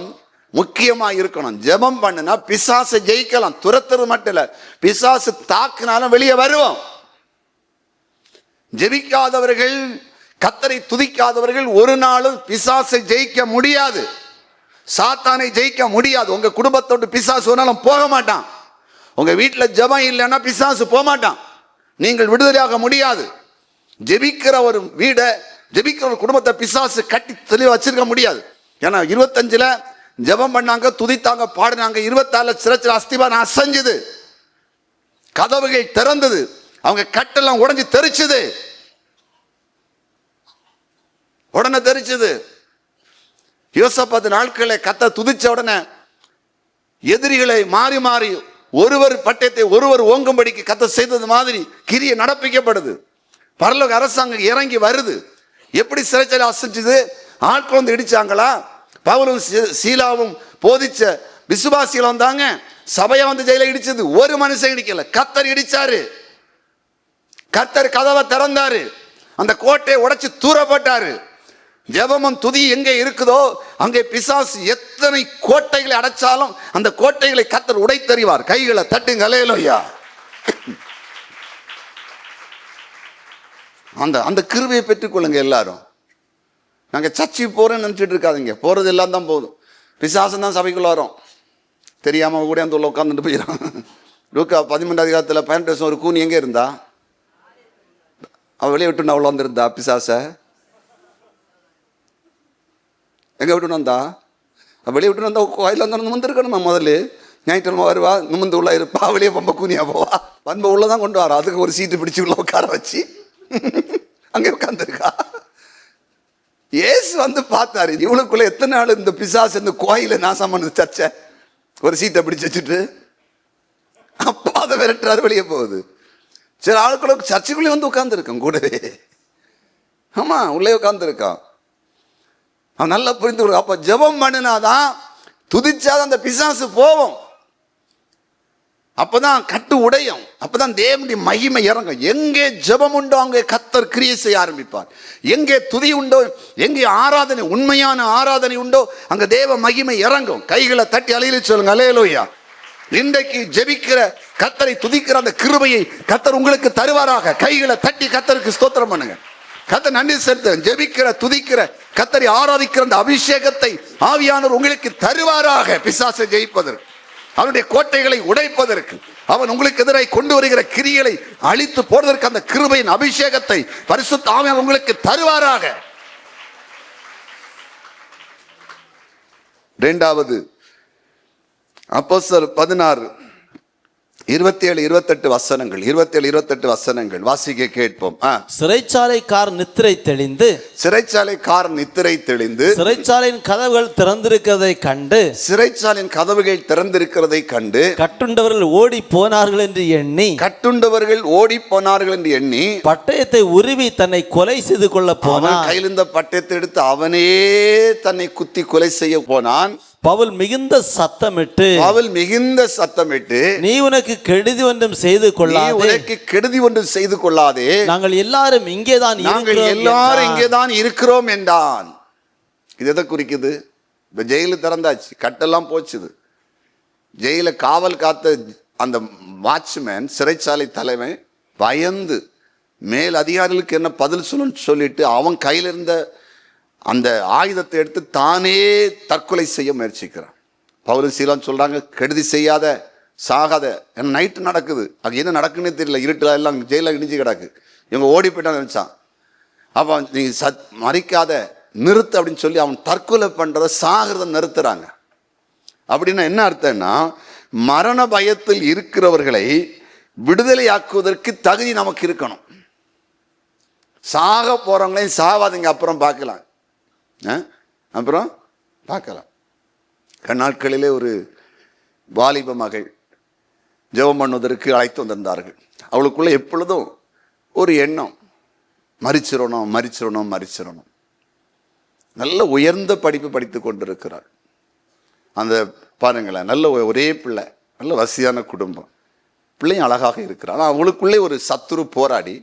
முக்கியமா இருக்கணும். ஜெபம் பண்ணுனா பிசாசை ஜெயிக்கலாம். துரத்துறது மட்டும் இல்ல, பிசாசு தாக்குனாலும் வெளியே வருவோம். ஜெபிக்காதவர்கள், கர்த்தரை துதிக்காதவர்கள் ஒரு நாளும் பிசாசை ஜெயிக்க முடியாது, சாத்தானை ஜெயிக்க முடியாது. உங்க குடும்பத்தோடு பிசாசு ஒரு நாளும் போக மாட்டான். உங்க வீட்டில் ஜெபம் இல்லைன்னா பிசாசு போக மாட்டான். நீங்கள் விடுதலையாக முடியாது. ஜெபிக்கிற ஒரு வீடை, ஜெபிக்கிற ஒரு குடும்பத்தை பிசாசு கட்டி தெளிவாக வச்சிருக்க முடியாது. ஏன்னா 25ல் ஜெபம் பண்ணாங்க, துதித்தாங்க, பாடினாங்க. 24 சிறைச்சாலை அஸ்திபாரம் அசைஞ்சது, கதவுகள் திறந்தது, அவங்க கட்டெல்லாம் உடைஞ்சு தெரிச்சுது, உடனே தெரிச்சது. யோசபாத் நாட்களை கர்த்தர் துதிச்ச உடனே எதிரிகளை மாறி மாறி ஒருவர் பட்டயத்தை ஒருவர் ஓங்கும்படிக்கு கர்த்தர் செய்தது மாதிரி கிரியை நடப்பிக்கப்படுது. பரலோக அரசாங்கம் இறங்கி வருது. எப்படி சிறைச்சாலை அசைச்சது? ஆட்கள் வந்து இடிச்சாங்களா? பவுலும் சீலாவும் போதிச்ச விசுவாசிகள் வந்தாங்க, சபையா வந்து ஜெயில இடிச்சது. ஒரு மனுஷன் இடிக்கல, கர்த்தர் இடிச்சாரு. கர்த்தர் கதவை திறந்தாரு, அந்த கோட்டையை உடைச்சு தூரப்பட்டாரு. ஜெபமும் துதி எங்கே இருக்குதோ அங்கே பிசாசு எத்தனை கோட்டைகளை அடைச்சாலும் அந்த கோட்டைகளை கர்த்தர் உடைத்தறிவார். கைகளை தட்டுங்க, அல்லேலூயா. அந்த அந்த கிருபையை பெற்றுக்கொள்ளுங்க எல்லாரும். நாங்கள் சர்ச்சுக்கு போறேன்னு நினைச்சிட்டு இருக்காதீங்க, போறது எல்லாம் தான் போதும். பிசாசம் தான் சபைக்குள்ள வரும், தெரியாம கூட அந்த உள்ள உட்காந்துட்டு போயிடும். லூக்கா 13 அதிகாரத்தில் 18 வருஷம் ஒரு கூனி எங்கே இருந்தா? அவ வெளியே விட்டு அவ்வளோ வந்துருந்தா பிசாச எங்க விட்டு வந்தா? வெளியே விட்டு வந்தா கோயில வந்து வந்துருக்கணும். முதல்ல ஞாயிற்றுக்கிழமை வருவா, நிமிந்து உள்ள இருப்பா, வெளியே பம்ப கூனியா போவா, பண்பை உள்ளதான் கொண்டு வரா. அதுக்கு ஒரு சீட்டு பிடிச்சி உள்ள உட்கார வச்சு அங்கே உட்காந்துருக்கா. ஏசு வந்து பார்த்தாரு, இவளுக்குள்ள எத்தனை நாள் இந்த பிசாசு இந்த கோயில நாசம் பண்ணது சர்ச்சை. ஒரு சீட்டை பிடிச்சு வச்சுட்டு அப்பா அதை விரட்டுறாரு, வெளியே போகுது. சில ஆளுக்குள்ள சர்ச்சுக்குள்ளே வந்து உட்காந்துருக்கான் கூடவே. ஆமா, உள்ளே உட்காந்துருக்கான். அவன் நல்லா புரிந்து கொள்ளும். அப்ப ஜெபம் பண்ணினாதான், துதிச்சாதான் அந்த பிசாசு போவோம். அப்பதான் கட்டு உடையும், அப்பதான் தேவனுடைய மகிமை இறங்கும். எங்கே ஜெபம் உண்டோ அங்கே கர்த்தர் கிரியை செய்ய ஆரம்பிப்பார். எங்கே துதி உண்டோ, எங்கே ஆராதனை, உண்மையான ஆராதனை உண்டோ அங்க தேவ மகிமை இறங்கும். கைகளை தட்டி அலையில சொல்லுங்க, அல்லேலூயா. இன்றைக்கு ஜெபிக்கிற, கர்த்தரை துதிக்கிற அந்த கிருபையை கர்த்தர் உங்களுக்கு தருவாராக. கைகளை தட்டி கர்த்தருக்கு ஸ்தோத்திரம் பண்ணுங்க. கர்த்தர் நன்றி செலுத்த. ஜெபிக்கிற, துதிக்கிற, கர்த்தரை ஆராதிக்கிற அந்த அபிஷேகத்தை ஆவியானவர் உங்களுக்கு தருவாராக. பிசாசை ஜெயிப்பதற்கு, அவனுடைய கோட்டைகளை உடைப்பதற்கு, அவன் உங்களுக்கு எதிராக கொண்டு வருகிற கிரிகளை அழித்து போடுவதற்கு அந்த கிருபையின் அபிஷேகத்தை பரிசுத்த ஆவியானவர் உங்களுக்கு தருவாராக. இரண்டாவது அப்போஸ்தலர் 16 27 28 வசனங்கள், 27 28 வசனங்கள் வாசிக்க கேட்போம். சிறைச்சாலைக்கார் நித்திரை தெளிந்து, சிறைச்சாலைக்காரன் நித்திரை தெளிந்து, சிறைச்சாலையின் கதவுகள் திறந்திருக்கிறதை கண்டு, சிறைச்சாலையின் கதவுகள் திறந்திருக்கிறதை கண்டு, கட்டுண்டவர்கள் ஓடி போனார்கள் என்று எண்ணி, கட்டுண்டவர்கள் ஓடி போனார்கள் என்று எண்ணி, பட்டயத்தை உருவி தன்னை கொலை செய்து கொள்ள அவன் போனான். கையில் இருந்த பட்டயத்தை எடுத்து அவனே தன்னை குத்தி கொலை செய்ய போனான். பவுல் மிகுந்த சத்தமிட்டு, அவள் மிகுந்த சத்தமிட்டு, நீ உனக்கு கெடுதி ஒன்றும் செய்து நீ கொள்ளாதே, உனக்கு கெடுதி ஒன்று செய்து கொள்ளாதே, நாங்கள் எல்லாரும் இங்கேதான் நாங்கள் இருக்கிறோம் எல்லாரும் என்றான். இங்கேதான் இருக்கிறோம் என்றான். இது எதை குறிக்குது? இப்ப ஜெயிலு திறந்தாச்சு, கட்டெல்லாம் போச்சுது. ஜெயில காவல் காத்த அந்த வாட்ச்மேன், சிறைச்சாலை தலைவன் பயந்து மேல் அதிகாரிகளுக்கு என்ன பதில் சொல்லணும்னு சொல்லிட்டு அவன் கையில் இருந்த அந்த ஆயுதத்தை எடுத்து தானே தற்கொலை செய்ய முயற்சிக்கிறான். பவுலும் சீலான்னு சொல்றாங்க, கெடுதி செய்யாத, சாகாத. ஏன்னா நைட்டு நடக்குது, அங்கே என்ன நடக்குன்னு தெரியல, இருட்டில் எல்லாம் ஜெயில இடிஞ்சு கிடக்கு. இவங்க ஓடி போயிட்டான்னு நினைச்சான். அப்போ நீ மறிக்காத, நிறுத்து அப்படின்னு சொல்லி அவன் தற்கொலை பண்றத, சாகிறத நிறுத்துறாங்க. அப்படின்னா என்ன அர்த்தம்னா, மரண பயத்தில் இருக்கிறவர்களை விடுதலையாக்குவதற்கு தகுதி நமக்கு இருக்கணும். சாக போறவங்களையும் சாவாதீங்க, அப்புறம் பார்க்கலாம், அப்புறம் பார்க்கலாம். கண்ணாட்களிலே ஒரு வாலிப மகள் ஜெபம் பண்ணுவதற்கு அழைத்து வந்திருந்தார்கள். அவளுக்குள்ள எப்பொழுதும் ஒரு எண்ணம், மரிச்சிடணும் மரிச்சிடணும் மரிச்சிடணும். நல்ல உயர்ந்த படிப்பு படித்து கொண்டிருக்கிறாள். அந்த பாருங்களேன், நல்ல ஒரே பிள்ளை, நல்ல வசதியான குடும்பம், பிள்ளையும் அழகாக இருக்கிறாள். ஆனால் அவளுக்குள்ளே ஒரு சத்துரு போராடி,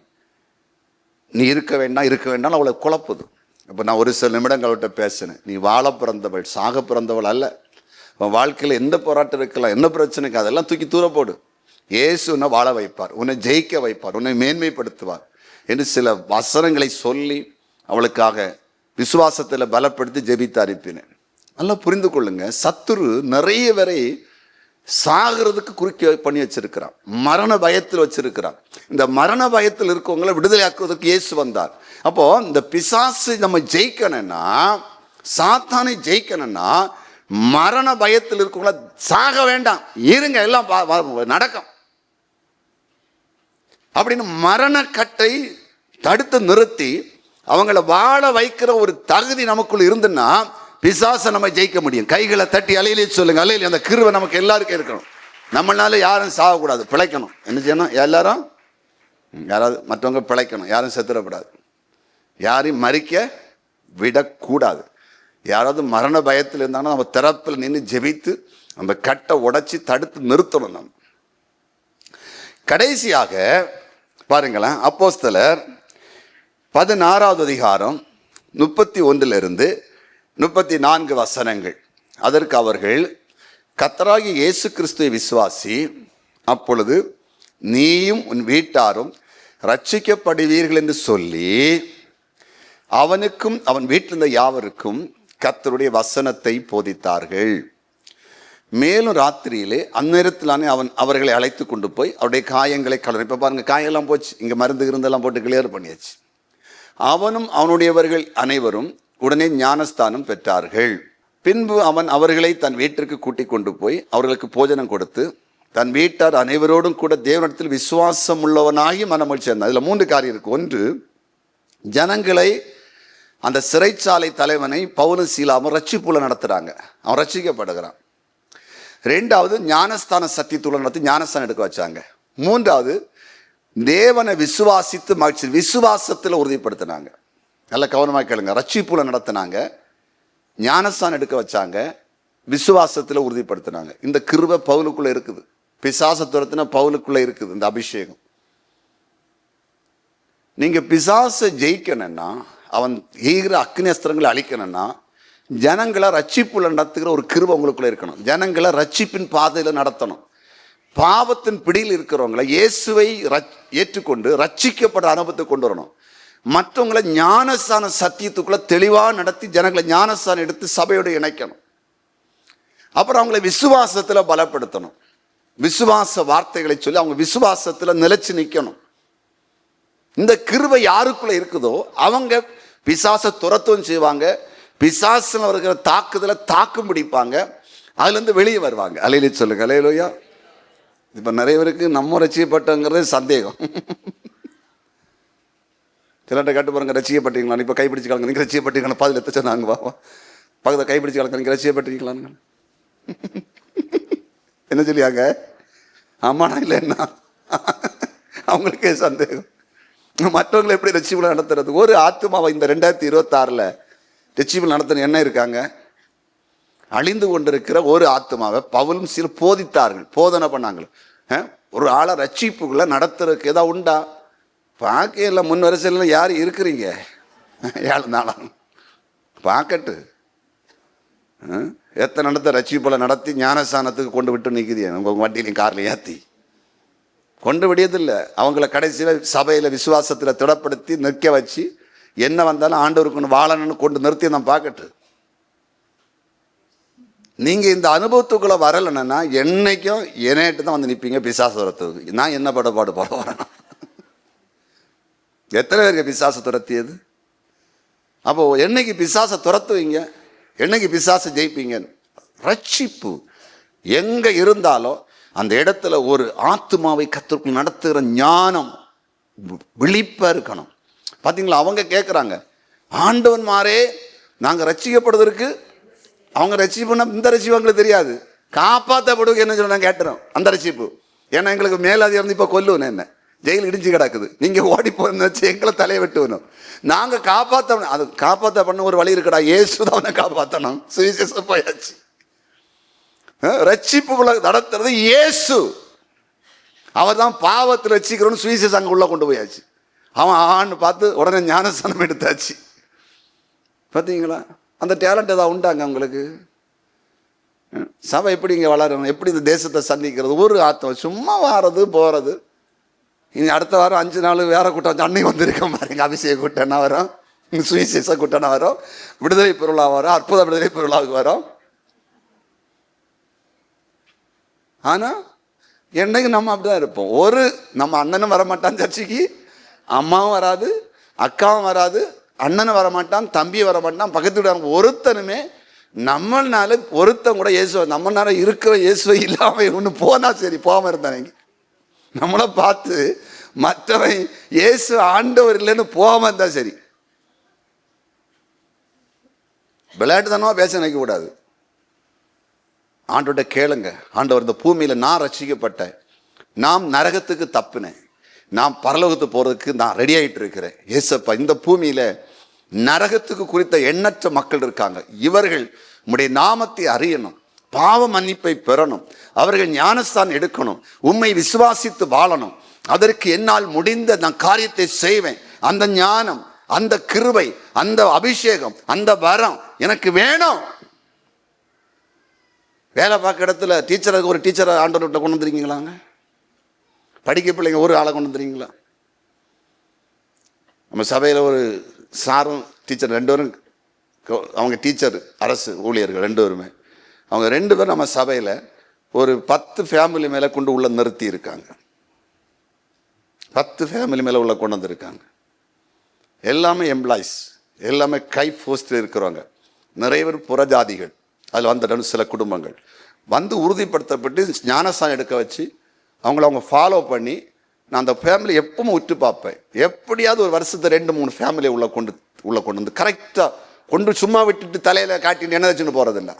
நீ இருக்க வேண்டாம் இருக்க வேண்டாம் அவளை குழப்புது. இப்போ நான் ஒரு சில நிமிடங்கள் அவள்கிட்ட பேசினேன். நீ வாழ பிறந்தவள், சாக பிறந்தவள் அல்ல. உன் வாழ்க்கையில் எந்த போராட்டம் இருக்கலாம், என்ன பிரச்சனைக்கு, அதெல்லாம் தூக்கி தூர போடு. இயேசு உன்னை வாழ வைப்பார், உன்னை ஜெயிக்க வைப்பார், உன்னை மேன்மைப்படுத்துவார் என்று சில வசனங்களை சொல்லி அவளுக்காக விசுவாசத்தில் பலப்படுத்தி ஜெபித்து அனுப்பினேன். நல்லா புரிந்து கொள்ளுங்க, சத்துரு நிறைய பேரை சாகிறதுக்கு குறுக்கி பண்ணி வச்சிருக்கிறான், மரண பயத்தில் வச்சிருக்கிறான். இந்த மரண பயத்தில் இருக்கவங்களை விடுதலையாக்குவதற்கு இயேசு வந்தார். அப்போ இந்த பிசாசு நம்ம ஜெயிக்கணும்னா, சாத்தானை ஜெயிக்கணும்னா, மரண பயத்தில் இருக்கவங்கள சாக வேண்டாம், இருங்க, எல்லாம் நடக்கும் அப்படின்னு மரணக்கட்டை தடுத்து நிறுத்தி அவங்கள வாழ வைக்கிற ஒரு தகுதி நமக்குள்ள இருந்துன்னா பிசாசை நம்ம ஜெயிக்க முடியும். கைகளை தட்டி அலையிலே சொல்லுங்க, அலையில அந்த கிருவை நமக்கு எல்லாருக்கும் இருக்கணும். நம்மளால யாரும் சாகக்கூடாது, பிழைக்கணும். என்ன செய்யணும்? எல்லாரும் யாராவது மற்றவங்க பிழைக்கணும், யாரும் செத்துடக்கூடாது, யாரையும் மறிக்க விடக்கூடாது. யாராவது மரண பயத்தில் இருந்தாங்கன்னா நம்ம திறப்பில் நின்று ஜெபித்து அந்த கட்டை உடைச்சி தடுத்து நிறுத்தணும். நம்ம கடைசியாக பாருங்களேன், அப்போஸ்தலர் 16வது அதிகாரம் 31 34 வசனங்கள். அதற்கு அவர்கள், கர்த்தராகிய இயேசு கிறிஸ்துவை விசுவாசி, அப்பொழுது நீயும் உன் வீட்டாரும் ரட்சிக்கப்படுவீர்கள் என்று சொல்லி அவனுக்கும் அவன் வீட்டிலிருந்த யாவருக்கும் கர்த்தருடைய வசனத்தை போதித்தார்கள். மேலும் ராத்திரியிலே அந்நேரத்திலானே அவன் அவர்களை அழைத்து கொண்டு போய் அவருடைய காயங்களை கலர், இப்போ பாருங்க காயெல்லாம் போச்சு, இங்கே மருந்து இருந்தெல்லாம் போட்டு கிளியர் பண்ணியாச்சு. அவனும் அவனுடையவர்கள் அனைவரும் உடனே ஞானஸ்தானம் பெற்றார்கள். பின்பு அவன் அவர்களை தன் வீட்டிற்கு கூட்டிக் கொண்டு போய் அவர்களுக்கு போஜனம் கொடுத்து தன் வீட்டார் அனைவரோடும் கூட தேவனிடத்தில் விசுவாசம் உள்ளவனாகி மனமகிழ்ச்சி சேர்ந்தான். இதில் 3 காரியம் இருக்கு. ஒன்று, ஜனங்களை, அந்த சிறைச்சாலை தலைவனை பவுலும் சீலாவும் ரட்சிப்புல நடத்துறாங்க, அவன் ரட்சிக்கப்படுகிறான். 2வது, ஞானஸ்தான சத்தியத்துள்ள நடத்தி ஞானஸ்தானம் எடுக்க வச்சாங்க. 3வது, தேவனை விசுவாசித்து மகிழ்ச்சி, விசுவாசத்தில் உறுதிப்படுத்தினாங்க. நல்ல கவனமாக கேளுங்க, ரட்சிப்புல நடத்தினாங்க, ஞானஸ்தானம் எடுக்க வச்சாங்க, விசுவாசத்தில் உறுதிப்படுத்தினாங்க. இந்த கிருபை பவுலுக்குள்ள இருக்குது, பிசாச துரத்தின பவுலுக்குள்ள இருக்குது இந்த அபிஷேகம். நீங்க பிசாசை ஜெயிக்கணும்னா, அவன் ஈகிற அக்னி அஸ்திரங்களை அழிக்கணும்னா, ஜனங்களை ரட்சிப்புல நடத்துகிற ஒரு கிருபை உங்களுக்குள்ள இருக்கணும். ஜனங்களை ரட்சிப்பின் பாதையில் நடத்தணும். பாவத்தின் பிடியில் இருக்கிறவங்களை இயேசுவை ஏற்றுக்கொண்டு ரட்சிக்கப்படுற அனுபவத்தை கொண்டு வரணும். மற்றவங்களை ஞானஸ்தான சத்தியத்துக்குள்ள தெளிவாக நடத்தி ஜனங்களை ஞானஸ்தானம் எடுத்து சபையோடு இணைக்கணும். அப்புறம் அவங்களை விசுவாசத்தில் பலப்படுத்தணும். விசுவாச வார்த்தைகளை சொல்லி அவங்க விசுவாசத்தில் நிலைச்சு நிற்கணும். இந்த கிருபை யாருக்குள்ள இருக்குதோ அவங்க பிசாசை துரத்தும் செய்வாங்க, பிசாசில் வருகிற தாக்குதலை தாக்கும் பிடிப்பாங்க, அதுலேருந்து வெளியே வருவாங்க. அலையிலே சொல்லுங்க, அலையிலோயா. இப்போ நிறைய பேருக்கு நம்ம ரசிக்கப்பட்டங்கிறது சந்தேகம். சிலர்கிட்ட கேட்டு பாருங்க, ரசிக்கப்பட்டீங்களா? இப்போ கைப்பிடிச்சு கலங்க, நீங்கள் ரசிக்கப்பட்டீங்களா? பாதில் எத்த சொன்னாங்க, வா பக்கத்தில் கைப்பிடிச்சு கலங்க, நீங்கள் ரசிக்கப்பட்டீங்களான்னு. என்ன சொல்லியாங்க? ஆமாண்ணா இல்லைன்னா அவங்களுக்கே சந்தேகம். மற்றவங்களை எப்படி ரட்சிப்பு நடத்துறது? ஒரு ஆத்மாவை இந்த 2026 ரட்சிப்பு நடத்தின என்ன இருக்காங்க? அழிந்து கொண்டிருக்கிற ஒரு ஆத்மாவை பவுலும் சில போதித்தார்கள், போதனை பண்ணாங்க. ஒரு ஆளை ரட்சிப்புக்குள்ள நடத்துறதுக்கு ஏதாவது உண்டா? பார்க்கல. முன் வரிசையில் யார் இருக்கிறீங்க? 7 நாளாக பார்க்கட்டு. எத்தனை நடத்த ரட்சிப்புல நடத்தி ஞானஸ்தானத்துக்கு கொண்டு விட்டு நிற்குது உங்கள் வண்டியிலையும் கார்லையும் ஏற்றி கொண்டு விடியதில்லை. அவங்கள கடைசியில் சபையில் விசுவாசத்தில் திடப்படுத்தி நிற்க வச்சு என்ன வந்தாலும் ஆண்டவருக்கு கொண்டு வாழணும்னு கொண்டு நிறுத்தி நான் பார்க்கட்டு. நீங்கள் இந்த அனுபவத்துக்குள்ளே வரலைன்னா என்னைக்கும் என்னைட்டு தான் வந்து நிற்பீங்க பிசாசு துரத்துக்கு. நான் என்ன பாடு போட வரேன்? எத்தனை பேருக்கு பிசாசு துரத்தியது? அப்போது என்னைக்கு பிசாசை துரத்துவீங்க? என்னைக்கு பிசாசை ஜெயிப்பீங்க? ரட்சிப்பு எங்கே இருந்தாலும் அந்த இடத்துல ஒரு ஆத்மாவை கர்த்தருக்குள் நடத்துகிற ஞானம் விழிப்பாக இருக்கணும். பார்த்தீங்களா, அவங்க கேட்குறாங்க, ஆண்டவன்மாரே நாங்கள் ரட்சிக்கப்படுவதற்கு, அவங்க ரட்சிப்புனா இந்த ரட்சிப்பு எங்களுக்கு தெரியாது, காப்பாற்றப்படுவது என்ன சொல்ல கேட்டுறோம் அந்த ரட்சிப்பு. ஏன்னா எங்களுக்கு மேலாதி இருந்து இப்போ கொல்லுவேன், என்ன ஜெயில் இடிஞ்சு கிடக்குது, நீங்கள் ஓடி போன்னு வச்சு எங்களை தலையை வெட்டுவணும். நாங்கள் காப்பாற்றணும். அது காப்பாற்ற பண்ண ஒரு வழி இருக்கடா, இயேசுதான் காப்பாற்றணும். சுவிசேஷம் போயாச்சு. ரட்சிப்புக்குள்ள நடத்துறது இயேசு. அவர் தான் பாவத்தில் ரட்சிக்கிறோன்னு சுவிசேஷம் அங்கே உள்ள கொண்டு போயாச்சு. அவன் ஆன்னு பார்த்து உடனே ஞானஸ்தானம் எடுத்தாச்சு. பார்த்தீங்களா, அந்த டேலண்ட் ஏதாவது உண்டாங்க உங்களுக்கு? சபை எப்படி இங்கே வளரணும், எப்படி இந்த தேசத்தை சந்திக்கிறது? ஒரு ஆத்மா சும்மா வாரது போகிறது. இனி அடுத்த வாரம் 5 நாள் வேற கூட்டம் அன்னைக்கு வந்திருக்க பாருங்க. அபிஷேக கூட்டம்னா வரும், சுவிசேஷ கூட்டம்னா வரும், விடுதலை பொருளாக வரும், அற்புத விடுதலை பொருளாக வரும். ஆனால் என்னைக்கு நம்ம அப்படிதான் இருப்போம். ஒரு நம்ம அண்ணனும் வரமாட்டான் சர்ச்சைக்கு, அம்மாவும் வராது, அக்காவும் வராது, அண்ணனும் வரமாட்டான், தம்பியும் வரமாட்டான், பக்கத்து வீடு ஒருத்தனுமே நம்மளால ஒருத்தன் கூட இயேசுவை நம்மளால இருக்கிற இயேசுவை இல்லாமல் ஒன்று போனால் சரி, போகாமல் இருந்தாங்க. நம்மளை பார்த்து மற்றவன் இயேசு ஆண்டவர் இல்லைன்னு போகாமல் இருந்தா சரி. விளையாட்டு தானோ பேச நினைக்க கூடாது. ஆண்டவர்கிட்ட கேளுங்க, ஆண்டவர் இந்த பூமியில் நான் ரட்சிக்கப்பட்டேன், நாம் நரகத்துக்கு தப்புனேன், நான் பரலோகத்துக்கு போகிறதுக்கு நான் ரெடி ஆகிட்டு இருக்கிறேன். ஏசப்பா, இந்த பூமியில் நரகத்துக்கு குறித்த எண்ணற்ற மக்கள் இருக்காங்க, இவர்கள் உம்முடைய நாமத்தை அறியணும், பாவ மன்னிப்பை பெறணும், அவர்கள் ஞானஸ்தானம் எடுக்கணும், உம்மை விசுவாசித்து வாழணும், அதற்கு என்னால் முடிந்த நான் காரியத்தை செய்வேன். அந்த ஞானம், அந்த கிருபை, அந்த அபிஷேகம், அந்த வரம் எனக்கு வேணும். வேலை பார்க்க இடத்துல டீச்சருக்கு ஒரு டீச்சரை ஆண்டவர்கிட்ட கொண்டு வந்துருக்கீங்களாங்க? படிக்க பிள்ளைங்க ஒரு ஆளை கொண்டு வந்துருக்கீங்களா? நம்ம சபையில் ஒரு சாரும் டீச்சர் 2 பேரும், அவங்க டீச்சர் அரசு ஊழியர்கள் 2 பேருமே. அவங்க 2 பேரும் நம்ம சபையில் ஒரு 10 ஃபேமிலி மேலே கொண்டு உள்ள நிறுத்தி இருக்காங்க. 10 ஃபேமிலி மேலே உள்ள கொண்டு வந்திருக்காங்க. எல்லாமே எம்ப்ளாயிஸ், எல்லாமே கை போஸ்டில் இருக்கிறவங்க, நிறைய பேர் புறஜாதிகள். அதில் வந்த சில குடும்பங்கள் வந்து உறுதிப்படுத்தப்பட்டு ஞானஸ்தானம் எடுக்க வச்சு அவங்க ஃபாலோ பண்ணி, நான் அந்த ஃபேமிலி எப்பவும் உற்று பார்ப்பேன். எப்படியாவது ஒரு வருஷத்தை 2-3 ஃபேமிலியை உள்ள கொண்டு வந்து கரெக்டாக கொண்டு சும்மா விட்டுட்டு தலையில் காட்டிட்டு என்ன வச்சுன்னு போகிறதில்ல,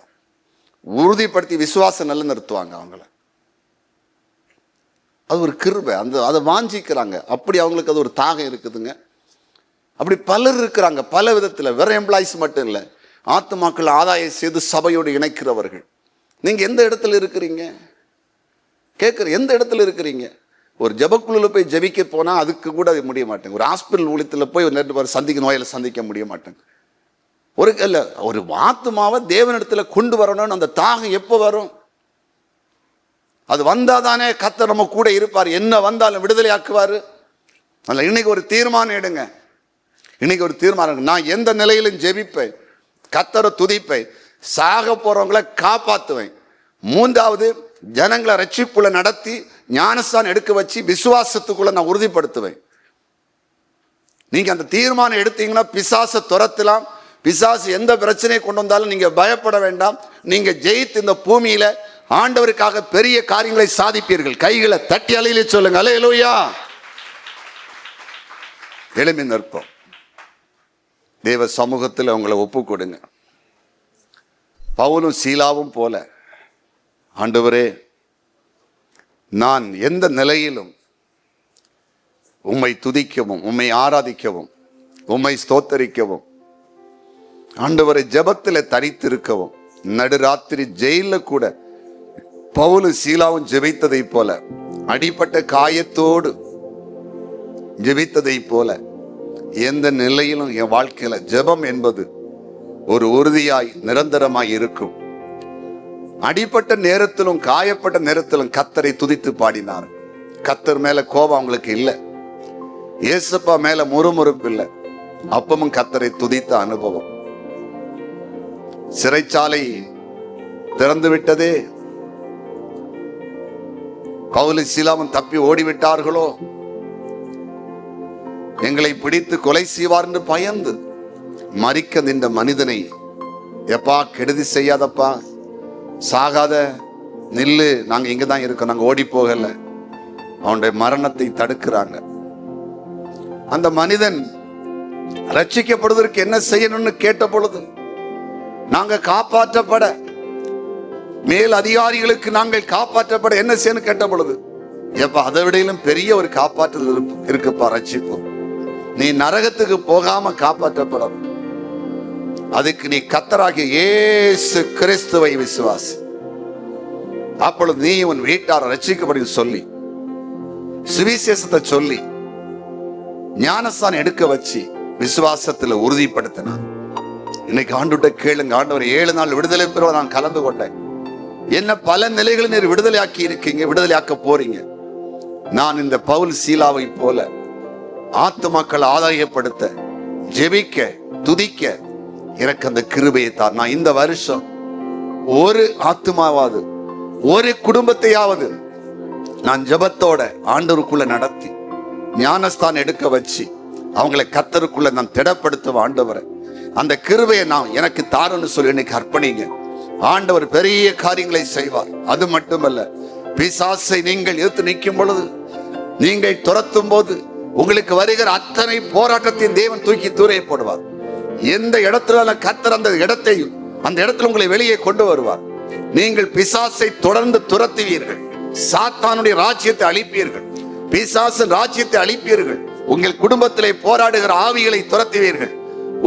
உறுதிப்படுத்தி விசுவாசம் நல்ல நிறுத்துவாங்க அவங்கள. அது ஒரு கிருபை, அதை வாஞ்சிக்கிறாங்க. அப்படி அவங்களுக்கு அது ஒரு தாகம் இருக்குதுங்க. அப்படி பலர் இருக்கிறாங்க, பல விதத்தில். வேற எம்ப்ளாயிஸ் மட்டும் இல்லை, ஆத்துமாக்கள் ஆதாயம் செய்து சபையோடு இணைக்கிறவர்கள். நீங்கள் எந்த இடத்துல இருக்கிறீங்க கேட்குற? எந்த இடத்துல இருக்கிறீங்க? ஒரு ஜபக்குழுவில் போய் ஜபிக்க போனால் அதுக்கு கூட முடிய மாட்டேங்க. ஒரு ஹாஸ்பிட்டல் ஊழியத்தில் போய் 2 பேர் நோயில் சந்திக்க முடிய மாட்டேங்க. ஒரு ஆத்துமாவை தேவனிடத்தில் கொண்டு வரணும்னு அந்த தாகம் எப்போ வரும்? அது வந்தால் தானே கர்த்தர் நம்ம கூட இருப்பார். என்ன வந்தாலும் விடுதலை ஆக்குவார். அதில் இன்னைக்கு ஒரு தீர்மானம் எடுங்க. இன்னைக்கு ஒரு தீர்மானம், நான் எந்த நிலையிலும் ஜெபிப்பேன், கர்த்தரை துதிப்பேன், சாக போறவங்களை காப்பாற்றுவேன். 3வது, ஜனங்களை ரட்சிப்புல நடத்தி ஞானஸ்தானம் எடுக்க வச்சு விசுவாசத்துக்குள்ள நான் உறுதிப்படுத்துவேன். நீங்க அந்த தீர்மானம் எடுத்தீங்கன்னா பிசாசை துரத்தலாம். பிசாசு எந்த பிரச்சனையை கொண்டு வந்தாலும் நீங்க பயப்பட வேண்டாம். நீங்க ஜெயித்து இந்த பூமியில ஆண்டவருக்காக பெரிய காரியங்களை சாதிப்பீர்கள். கைகளை தட்டி அலையிலே சொல்லுங்க, அல்லேலூயா. எழும்பி நிற்போம். தேவ சமூகத்தில் அவங்களை ஒப்பு கொடுங்க. பவுலும் சீலாவும் போல, ஆண்டவரே, நான் எந்த நிலையிலும் உம்மை துதிக்கவும், உம்மை ஆராதிக்கவும், உம்மை ஸ்தோத்தரிக்கவும், ஆண்டவரை ஜெபத்தில் தரித்திருக்கவும், நடுராத்திரி ஜெயில கூட பவுலும் சீலாவும் ஜெபித்ததை போல, அடிப்பட்ட காயத்தோடு ஜெபித்ததை போல, எந்த நிலையிலும் என் வாழ்க்கையில ஜெபம் என்பது ஒரு உறுதியாய் நிரந்தரமாய் இருக்கும். அடிப்பட்ட நேரத்திலும் காயப்பட்ட நேரத்திலும் கர்த்தரை துதித்து பாடினார். கர்த்தர் மேல கோபம் அவங்களுக்கு இல்லை, இயேசுப்பா மேல முறுமுறுப்பு இல்லை. அப்பமும் கர்த்தரை துதித்த அனுபவம். சிறைச்சாலை திறந்து விட்டதே, பவுலும் சீலாவும் தப்பி ஓடிவிட்டார்களோ, எங்களை பிடித்து கொலை செய்வார் என்று பயந்து மரிக்க நின்ற மனிதனை, எப்பா கெடுதி செய்யாதப்பா, சாகாத, நில்லு, நாங்க இங்கதான் இருக்கோம், நாங்க ஓடி போகல, அவனுடைய மரணத்தை தடுக்கிறாங்க. அந்த மனிதன் ரட்சிக்கப்படுவதற்கு என்ன செய்யணும்னு கேட்ட பொழுது, நாங்க காப்பாற்றப்பட, மேல் அதிகாரிகளுக்கு நாங்கள் காப்பாற்றப்பட என்ன செய்யணும் கேட்ட பொழுது, எப்ப அதை விடையிலும் பெரிய ஒரு காப்பாற்றுதல் இருக்குப்பா, ரட்சிப்பு. நீ நரகத்துக்கு போகாம காப்பாற்றப்படும், அதுக்கு நீ கர்த்தராகிய இயேசு கிறிஸ்துவை விசுவாசி, அப்பொழுது நீ உன் வீட்டார் ரட்சிக்கப்படும் சொல்லி, சுவிசேஷத்தை சொல்லி, ஞானஸ்தானம் எடுக்க வச்சு விசுவாசத்துல உறுதிப்படுத்தினார். இன்னைக்கு ஆண்டுகிட்ட கேளுங்க, ஆண்டவர் 7 நாள் விடுதலை பெறுவ நான் கலந்து கொண்டேன். என்ன பல நிலைகளில் நீர் விடுதலை ஆக்கி இருக்கீங்க, விடுதலை ஆக்க போறீங்க. நான் இந்த பவுல் சீலாவை போல ஆத்துமாக்களை ஆதாயப்படுத்த, ஜெபிக்க, துதிக்க எனக்கு அந்த கிருபையை தார். நான் இந்த வருஷம் ஒரு ஆத்துமாவாவது, ஒரு குடும்பத்தையாவது நான் ஜெபத்தோட ஆண்டவருக்குள்ள நடத்தி, ஞானஸ்தானம் எடுக்க வச்சு, அவங்களை கர்த்தருக்குள்ள நான் திடப்படுத்துவேன். ஆண்டவரை அந்த கிருபையை நான் எனக்கு தாருன்னு சொல்லி இன்னைக்கு அர்ப்பணிங்க. ஆண்டவர் பெரிய காரியங்களை செய்வார். அது மட்டுமல்ல, பிசாசை நீங்கள் எதிர்த்து நிற்கும் பொழுது, நீங்கள் துரத்தும் போது உங்களுக்கு வருகிற அத்தனை போராட்டத்தையும் தேவன் தூக்கி தூர போடுவார். எந்த இடத்துல கர்த்தர் அந்த இடத்தையும் அந்த இடத்துல உங்களை வெளியே கொண்டு வருவார். நீங்கள் பிசாசை தொடர்ந்து துரத்துவீர்கள், சாத்தானுடைய ராஜ்யத்தை அழிப்பீர்கள், பிசாசு ராஜ்யத்தை அழிப்பீர்கள். உங்கள் குடும்பத்திலே போராடுகிற ஆவிகளை துரத்துவீர்கள்,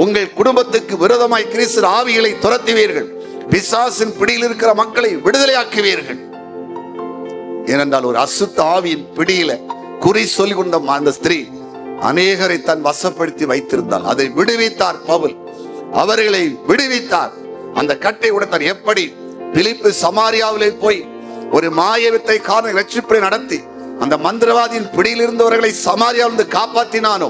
உங்கள் குடும்பத்துக்கு விரோதமாய் கிறிஸ்து ஆவிகளை துரத்துவீர்கள், பிசாசின் பிடியில் இருக்கிற மக்களை விடுதலையாக்குவீர்கள். ஏனென்றால் ஒரு அசுத்த ஆவியின் பிடியில குறி சொல்லி கொண்ட அந்த ஸ்திரீ அநேகரை தன் வசப்படுத்தி வைத்திருந்தால் அதை விடுவித்தார் பவுல், அவர்களை விடுவித்தார். அந்த கட்டை உடைத்தார். எப்படி பிலிப்பு சமாரியாவிலே போய் ஒரு மாயவித்தை காரண ரட்சிப்பை நடத்தி அந்த மந்திரவாதியின் பிடியில் இருந்தவர்களை சமாரியாவிலிருந்து காப்பாற்றினானோ,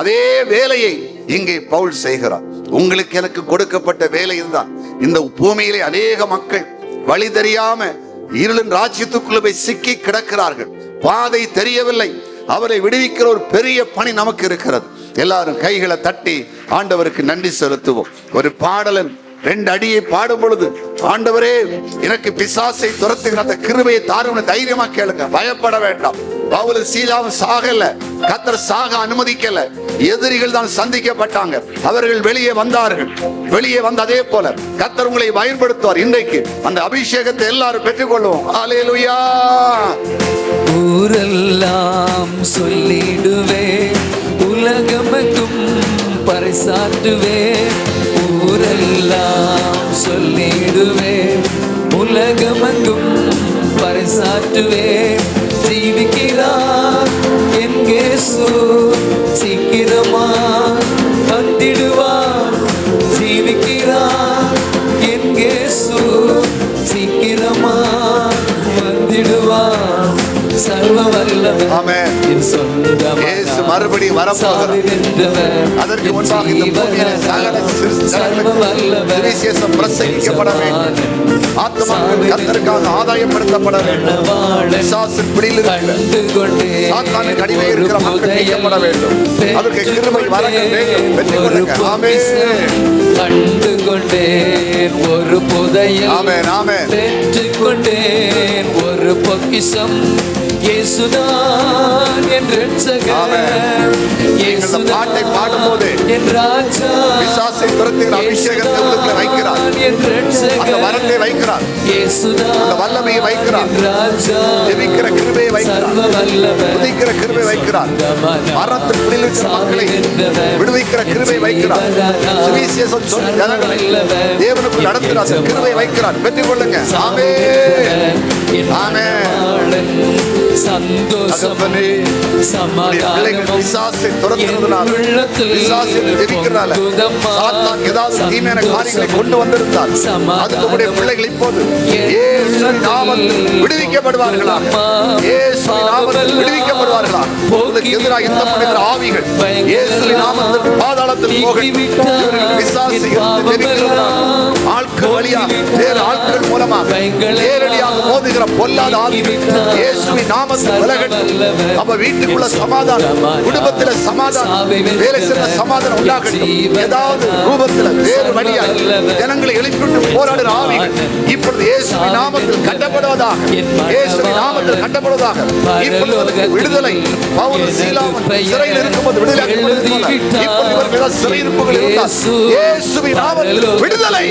அதே வேலையை இங்கே பவுல் செய்கிறார். உங்களுக்கு எனக்கு கொடுக்கப்பட்ட வேலை இதுதான். இந்த பூமியிலே அநேக மக்கள் வழி தெரியாம இருளின் ராஜ்யத்துக்குள்ள போய் சிக்கி கிடக்கிறார்கள், பாதை தெரியவில்லை. அவரை விடுவிக்கிற ஒரு பெரிய பணி நமக்கு இருக்கிறது. எல்லாரும் கைகளை தட்டி ஆண்டவருக்கு நன்றி செலுத்துவோம். ஒரு பாடலன் 2 அடியை பாடும் பொழுது, ஆண்டவரே எனக்கு பிசாசை துரத்துகிற அந்த கிருபையை தாருன்னு தைரியமா கேளுங்க, பயப்பட வேண்டாம். பவுல் சீலாவும் சாகல, கர்த்தர் சாக அனுமதிக்கல. எதிரிகள் தான் சந்திக்கப்பட்டாங்க, அவர்கள் வெளியே வந்தார்கள். வெளியே வந்த அதே போல கர்த்தர் உங்களை பயன்படுத்துவார். இன்றைக்கு அந்த அபிஷேகத்தை எல்லாரும் பெற்றுக்கொள்வோம். ஹல்லேலூயா. ஊரெல்லாம் சொல்லிடுவே, உலகமெங்கும் பறைசாற்றுவே. ஊரெல்லாம் சொல்லிடுவே, உலகமெங்கும் பறைசாற்றுவே. ஜீவிக்கிறார் என் இயேசு, சீக்கிரமா வந்திடுவார். ஜீவிக்கிறார் என் இயேசு, சீக்கிரமா வந்திடுவார். சர்வ வல்லவர் ஆமென். என் சொந்தமான மறுபடியும் வரப்போகிறார். அதற்கு முன்பாக இந்த பூமியிலே சகல சுவிசேஷம் பிரசங்கிக்கப்பட வேண்டும். ஆத்மாக்கள் கர்த்தருக்காக ஆதாயப்படுத்தப்பட வேண்டும். பிசாசின் பிடியில் இருக்கிற சாத்தானின் அடிமையில் இருக்கிற மக்கள் நீக்கப்பட வேண்டும். அதற்கு கிருபை வரங்கள் வேண்டும். வெற்றி கொள்ளுங்க. ஆமென். கண்டு கொண்டேன் ஒரு புதையல், ஆமென், ஆமென். பெற்றுக் கொண்டேன் ஒரு பொக்கிஷம், இயேசுதான் என் இரட்சகர், இந்த பாட்டை பாடும்போது என் ராஜா, பிசாசை துரத்துகிற அபிஷேகத்தை உள்ளுக்குள்ள வைக்கிறார். என் இரட்சகர், அந்த வரத்தை வைக்கிறார். இயேசுதான் அந்த வல்லமையை வைக்கிறார். என் ராஜா, ஜெபிக்கிற கிருபையை வைக்கிறார். சர்வ வல்லவர், துதிக்கிற கிருபை வைக்கிறார். மரணத்தின் பிடியில் இருக்கிற மக்களை விடுவிக்கிற கிருபை வைக்கிறார். சுவிசேஷம் சொல்லி ஜனங்களை தேவனுக்குள் நடத்துகிற அந்த கிருபை வைக்கிறார். பெற்றுக் கொள்ளுங்க. ஆமென், ஆமென். சந்தோஷமே சமாதானம் பிசாசை துரத்துறதுனால, பிசாசை ஜெபிக்கிறதுனால சாத்தான் ஏதாவது தீமையான காரியங்களை கொண்டு வந்திருந்தால் அதுக்கு உடைய பிள்ளைகள் இப்போது இயேசுவின் நாமத்தில் விடுவிக்கப்படுவார்களாக. இயேசுவின் நாமத்தில் விடுவிக்கப்படுவார்களாக. உங்களுக்கு எதிராக யுத்தப்படுகிற ஆவிகள் இயேசுவின் நாமத்தில் பாதாளத்தில் போகட்டும். பிசாசை ஆட்கள் வழியாக வேறு ஆட்கள் மூலமாக நேரடியாக மோதுகிற பொல்லாத ஆவிகள் இயேசுவின் நாமத்தில் விலகட்டும். அப்ப வீட்டுக்குள்ள சமாதானம், குடும்பத்துல சமாதானம், வேலை செய்ய சமாதானம் உண்டாகட்டும். ஏதாவது ரூபத்துல வேறு வழியாக ஜனங்களை எழுப்பிவிட்டு போராடுகிற ஆவிகள் இப்பொழுது இயேசுவின் நாமத்தில் கட்டப்படுவதாக. இயேசுவின் நாமத்தில் கட்டப்படுவதாக. இப்பொழுது விடுதலை. பவுல் சீலாவும் சிறையில் இருக்கும்போது விடுதலை இப்பொழுது இவர்கள் சிறையிருப்புகள் இருந்தால் இயேசுவின் நாமத்தில் விடுதலை.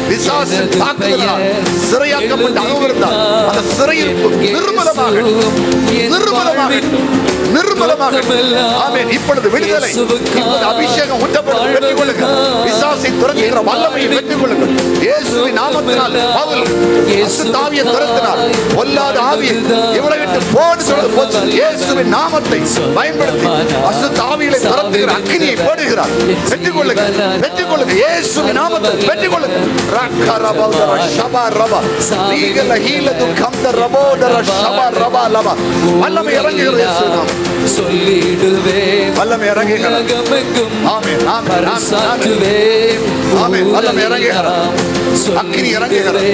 பிசாசின் தாக்குதலால் சிறையாக்கப்பட்ட அனுபவத்தால் அந்த சிறையிருப்பு நிர்மலமாகட்டும், நிர்மலமாகட்டும், நிர்மலமாகட்டும். ஆமென். இப்பொழுது விடுதலை, இப்பொழுது அபிஷேகம் ஊற்றப்படுவது. பெற்றுக் கொள்ளுங்க. பிசாசை துரத்துகிற வல்லமையை பெற்றுக் கொள்ளுங்க. இயேசுவின் நாமத்தினால் பவுல் அசுத்தாவியை துரத்தினார். பொல்லாத ஆவியை இவளை விட்டு போடு சொல்வது போச்சு. இயேசுவின் நாமத்தை பயன்படுத்தி அசுத்தாவிகளை துரத்துகிற அக்கினியை போடுகிறார். பெற்றுக் கொள்ளுங்க, பெற்றுக் கொள்ளுங்க. இயேசுவின் நாமத்தை பெற்றுக் கொள்ளுங்க. ரக்கரபௌதர ஷபா ரபா நீகல ஹீலது கம்த ரபோதர ஷபா ரபா லபா. வல்லமை இறங்குகிறது. இயேசுவின் நாமம் சொல்லிடுவேன். வல்லமை இறங்குகிறது. ஆமென், ஆமென், ஆமென். ஆமென். வல்லமை இறங்குகிறது. அக்கினி இறங்குகிறது.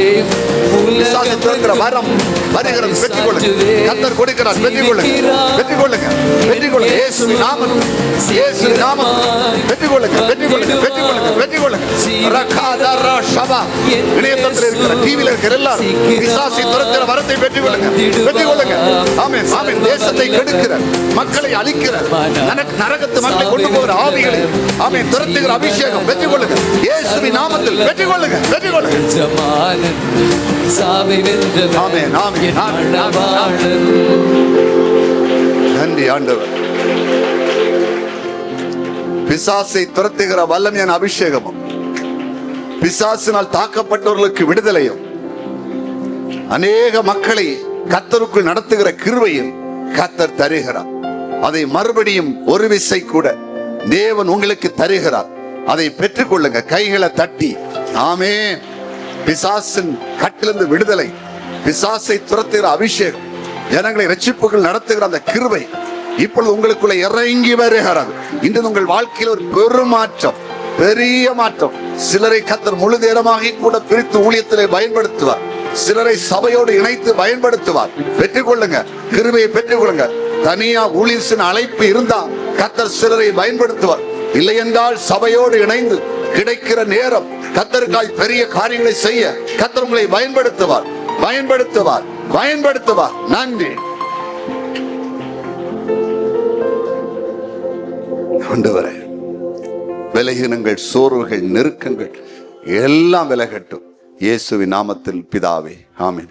பிசாசை துரத்துகிற வரம் வருகிறது. பெற்றுக் கொள்ளுங்க. கர்த்தர் கொடுக்கிறார். பெற்றுக் கொள்ளுங்க, பெற்றுக் கொள்ளுங்க, பெற்றுக் கொள்ளுங்க. இயேசுவின் நாமத்தில், இயேசுவின் நாமத்தில் பெற்றுக் கொள்ளுங்க, பெற்றுக் கொள்ளுங்க, பெற்றுக் கொள்ளுங்க, பெற்றுக் கொள்ளுங்க. ரகாதர ஷபா. இணையதளத்தில் இருக்கிற, டிவியில் இருக்கிற எல்லாரும் பிசாசை துரத்துகிற வரத்தை பெற்றுக் கொள்ளுங்க, பெற்றுக் கொள்ளுங்க. ஆமென், ஆமென். தேசத்தை கெடுக்கிற, மக்களை அழிக்கிற, நரகத்து மக்களை கொண்டு போகிற ஆவிகளை ஆமென் துரத்துகிற அபிஷேகம் பெற்றுக் கொள்ளுங்க. இயேசுவின் நாமத்தில் பெற்றுக் கொள்ளுங்க, பெற்றுக் கொள்ளுங்க. ஆமென், ஆமென், ஆமென். நன்றி ஆண்டவர். பிசாசை துரத்துகிற வல்லமையான அபிஷேகமும், பிசாசினால் தாக்கப்பட்டவர்களுக்கு விடுதலையும், அநேக மக்களை கர்த்தருக்குள் நடத்துகிற கிருபையும் கர்த்தர் தருகிறார். அதை மறுபடியும் ஒரு விசை கூட தேவன் உங்களுக்கு தருகிறார். அதை பெற்றுக் கொள்ளுங்க. கைகளை தட்டி ஆமென். பிசாசின் கட்டிலிருந்து விடுதலை, பிசாசை துரத்துகிற அபிஷேகம், ஜனங்களை ரட்சிப்புகள் நடத்துகிற அந்த கிருபை இப்பொழுது உங்களுக்குள்ள இறங்கி வருகிறது. இன்று உங்கள் வாழ்க்கையில் ஒரு பெருமாற்றம், பெரிய மாற்றம். சிலரை கர்த்தர் முழு நேரமாக கூட பிரித்து ஊழியத்திலே பயன்படுத்துவார். சிலரை சபையோடு இணைத்து பயன்படுத்துவார். பெற்றுக் கொள்ளுங்க, கிருபையை பெற்றுக் கொள்ளுங்க. தனியா ஊழியத்தின் அழைப்பு இருந்தா கர்த்தர் சிலரை பயன்படுத்துவார். இல்லை என்றால் சபையோடு இணைந்து கிடைக்கிற நேரம் கர்த்தருக்காய் பெரிய காரியங்களை செய்ய கர்த்தர் உங்களை பயன்படுத்துவார், பயன்படுத்துவார், பயன்படுத்துவார். நன்றி ஆண்டவரே. விலகினங்கள், சோர்வுகள், நெருக்கங்கள் எல்லாம் விலகட்டும். இயேசுவின் நாமத்தில் பிதாவே, ஆமென்.